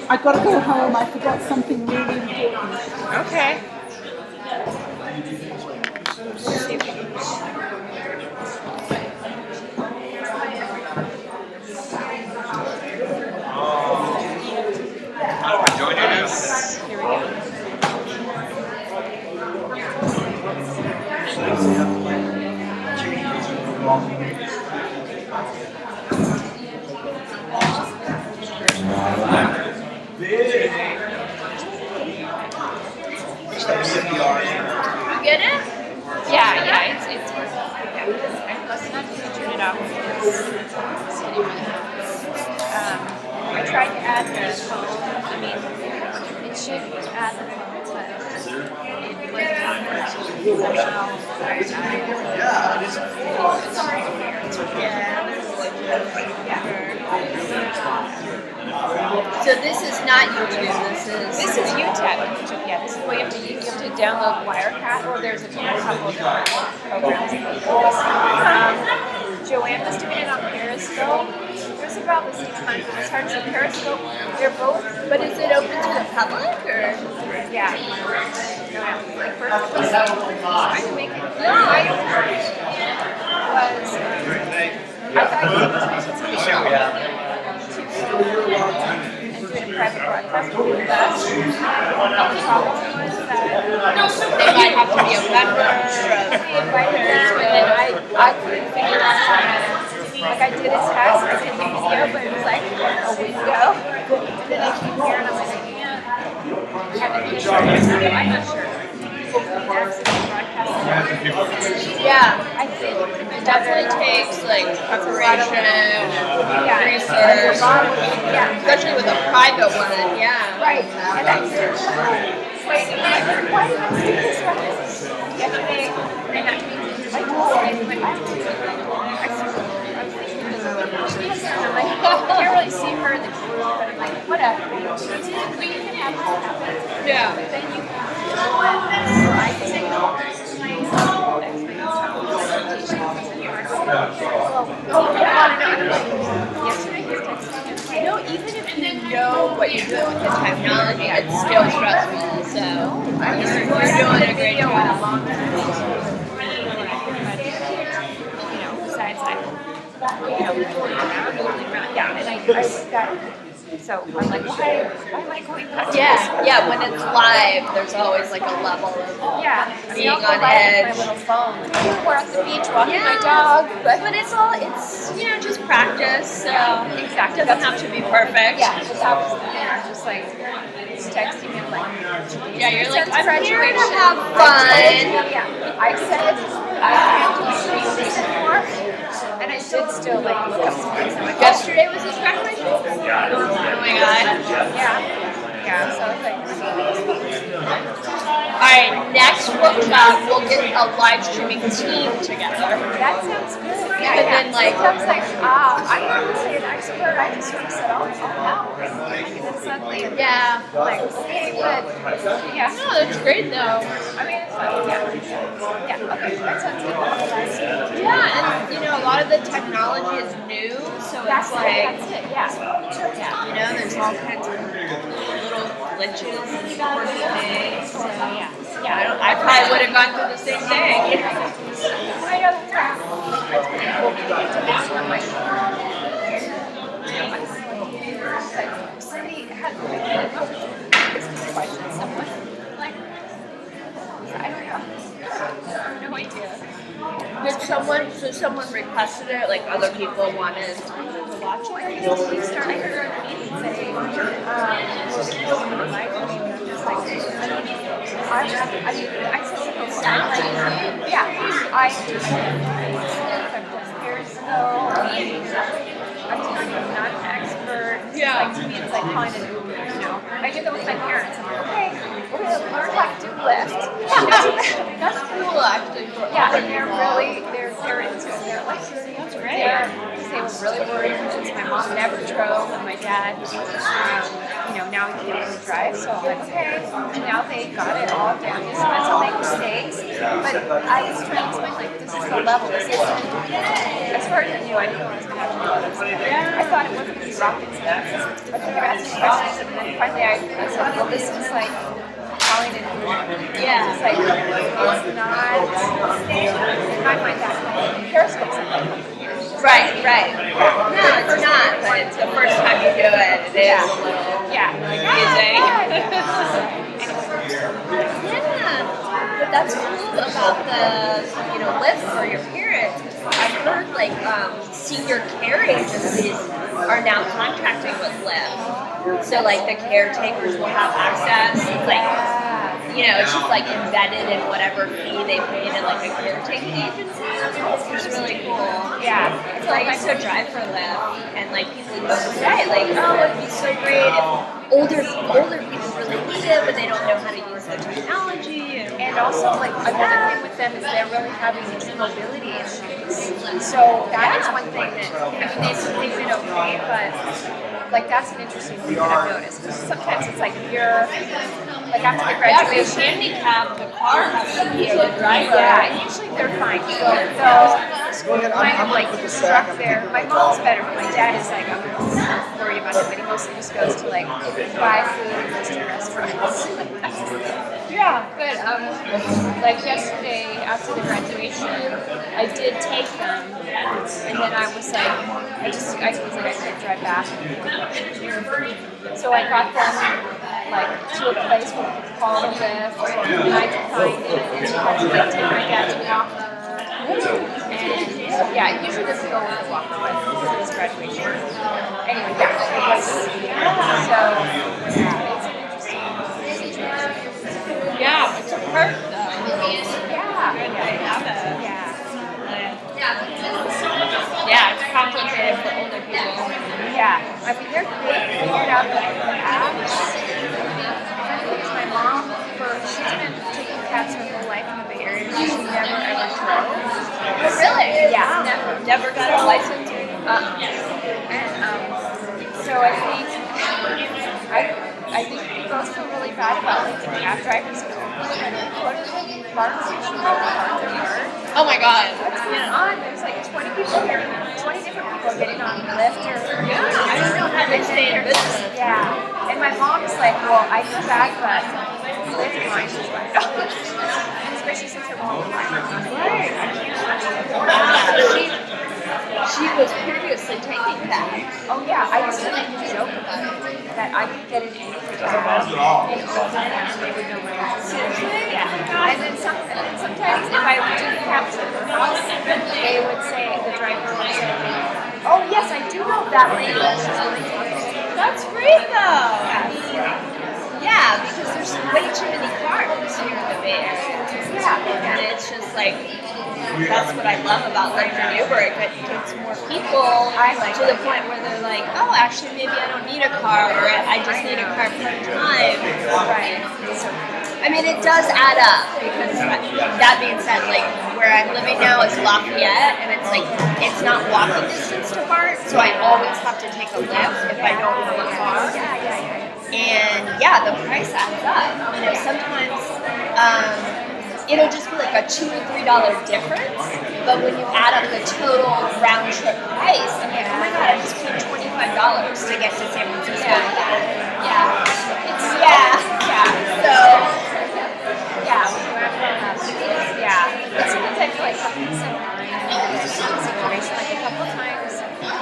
J: I got to go home. I forgot something really important.
B: Okay. Here we go. You get it? Yeah, it's working. I must not turn it off. I tried to add the phone. I mean, it should add the phone, but it wasn't
I: So this is not YouTube,
B: This is YouTube. Yeah, this is what you have to download Wirecat, or there's a couple of programs. Joanne was doing it on Periscope. It was about the same time. It's hard to say Periscope. They're both, but is it open to the public or? Yeah. Like first it was trying to make it. No, I thought you were supposed to doing a private broadcast with us. The problem was that they might have to be a member of and then I couldn't figure out how to, like I did a test, I did the video, but it was like a week ago. And then I came here and I'm like, I can't have it be I'm not sure.
I: Yeah, I think it definitely takes like preparation, research, especially with a private one, yeah.
B: Right, and I did. wait, and I'm like, why did I do this yesterday? And I told him, like, I was thinking this is I'm like, I can't really see her in the group, but I'm like, whatever. We can have this happen. Yeah. But then you I think
I: You know, even if you know what you're doing with the technology, it's still stressful. So you're doing a great job.
B: Besides, yeah, and I got. So I'm like, why am I going past
I: Yeah, when it's live, there's always like a level of being on edge.
B: My little phone. We're at the beach walking my dog,
I: but it's just practice. So
B: exactly.
I: It doesn't have to be perfect.
B: Yeah, but that was the thing. I was just like texting him like,
I: you're like, I'm here
B: graduation.
I: to have fun.
B: Yeah, I said I can't do this anymore, and I did still like look up some things. I'm like,
I: yesterday was his graduation. Oh my god.
B: Yeah. So I was like,
I: alright, next workshop we'll get a live streaming team together.
B: That sounds good.
I: Yeah, and then like
B: I was like, I'm not gonna say an expert. I just sort of said, oh no. And then suddenly, like, okay, but yeah.
I: No, that's great though.
B: I mean, it's fun. Yeah. Okay, that sounds good.
I: Yeah, and a lot of the technology is new, so
B: That's
I: it's like,
B: it. Yeah.
I: There's all kinds of little glitches and quirky things. So I probably would have gone through the same thing.
B: I know that's right. Cindy had questions. Someone like, I don't know. No idea.
I: Did someone requested it, like other people wanted to watch it?
B: We started her meeting saying, I said, years ago, I'm telling you, I'm not an expert. Like, to me, it's like kind of, I did that with my parents. I'm like, okay, we're going to learn how to do lift.
I: That's cool, actually.
B: Yeah, and they're into it. They're like, that's great. They were really worried because my mom never drove and my dad, now he can't really drive. So I'm like, okay. And now they got it all down. It's not to make mistakes. But I was trying to explain, like, this is the level. This isn't, as far as I knew, I didn't know I was going to have to do this. I thought it wasn't going to be rocket science. But they were asking questions, and then finally I said, well, this is like calling it.
I: Yeah.
B: It's like, it's not, in my mind, that's like Periscope's
I: Right. No, it's not, but it's the first time you do it. It is a little confusing. But that's cool about the, lift for your parents. I've heard, like, senior care agencies are now contracting with Lyft. So, like, the caretakers will have access. It's like, it's just, like, embedded in whatever fee they pay to, like, a caretaking agency. It's really cool.
B: Yeah.
I: So I used to drive for Lyft, and, like, people used to say, like, oh, it'd be so great if older people really need it, but they don't know how to use the technology.
B: And also, like, another thing with them is they're really having these mobility issues. So that is one thing that, they've been okay, but, like, that's an interesting thing that I've noticed. Because sometimes it's like you're, like, after the graduation.
I: Handicap, the car has to be able to drive.
B: Yeah, and usually they're fine. So kind of like stuck there. My mom's better, but my dad is like, I'm worried about him, but he mostly just goes to like buy food and goes to restaurants.
I: Yeah, good. Like yesterday after the graduation, I did take them, and then I was like, I was like, I can't drive back. So I got them like to a place where we could call a Lyft, and I could find it, and I had to like take my dad to walker. And yeah, it usually doesn't go with the walker, but for this graduation. Anyway, yeah, it was. So yeah, it's an interesting situation.
E: Yeah, it's a perk though. Yeah, it's complicated for older people.
B: Yeah, I mean, they figured out that the apps. My mom, for
I: Never got a license or anything. So I think we both feel really bad about like the cab drivers who put Mark station on the yard.
B: Oh my god.
I: What's going on? There's like 20 people here, 20 different people getting on Lyft or
B: I don't know how they stay in business.
I: yeah. And my mom's like, well, I feel bad, but Lyft fines is $5. Especially since her mom was like,
B: She was previously taking that.
I: oh yeah, I used to make a joke about it, that I could get an Uber cab in Oakland and they would know where I was. Yeah. And then sometimes if I would do the cab to her house, they would say, the driver would say, oh yes, I do know that lady. She's really talking.
B: That's great though. I mean, yeah, because there's way too many cars here in the Bay Area.
I: Yeah.
B: And it's just like, that's what I love about Lyft and Uber. It gets more people to the point where they're like, oh, actually, maybe I don't need a car, or I just need a car part-time.
I: Right.
B: I mean, it does add up, because that being said, like, where I'm living now is Lafayette, and it's like, it's not walking distance to BART, so I always have to take a Lyft if I don't have a car. And yeah, the price adds up. You know, sometimes it'll just be like a $2 or $3 difference, but when you add up the total round trip price, I'm like, oh my god, I just paid $25 to get to San Francisco and back. Yeah. So
I: But sometimes I feel like something's so situation. Like a couple times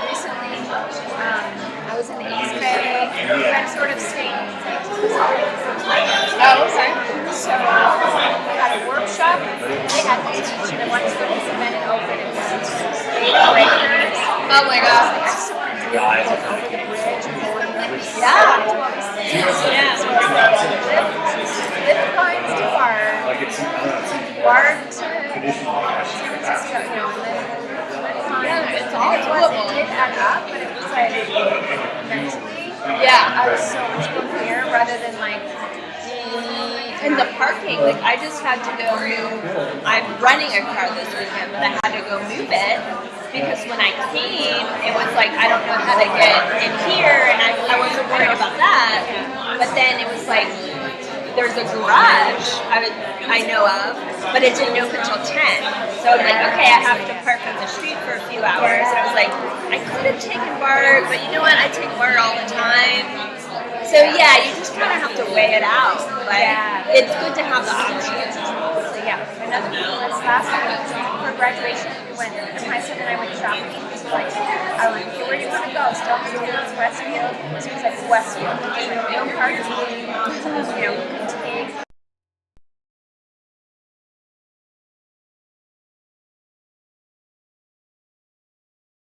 I: recently, I was in the East Bay, and I'm sort of staying.
B: Oh, okay.
I: So I got a workshop. They had me teach, and I wanted to go to this event and open it. Breakers.
B: Oh my god.
I: I just wanted to go over the bridge and go in there.
B: Yeah.
I: Lift lines to BART to San Francisco, you know,
B: It's all doable.
I: It did add up, but it was like mentally,
B: Yeah.
I: I was so much more here rather than like.
B: And the parking, like I just had to go move. I'm renting a car this weekend, but I had to go move it because when I came, it was like I don't know how to get in here, and I wasn't worried about that. But then it was like there's a garage I know of, but it didn't open until 10. So I'm like, okay, I have to park on the street for a few hours. And I was like, I could have taken BART, but you know what? I take BART all the time. So yeah, you just kind of have to weigh it out. But it's good to have the options.
I: So yeah, another thing was last week for graduation, we went, and my son and I went shopping. He was like, I was like, where do you want to go? Stone Fields, Westfield? So he was like, Westfield. No parking. You know,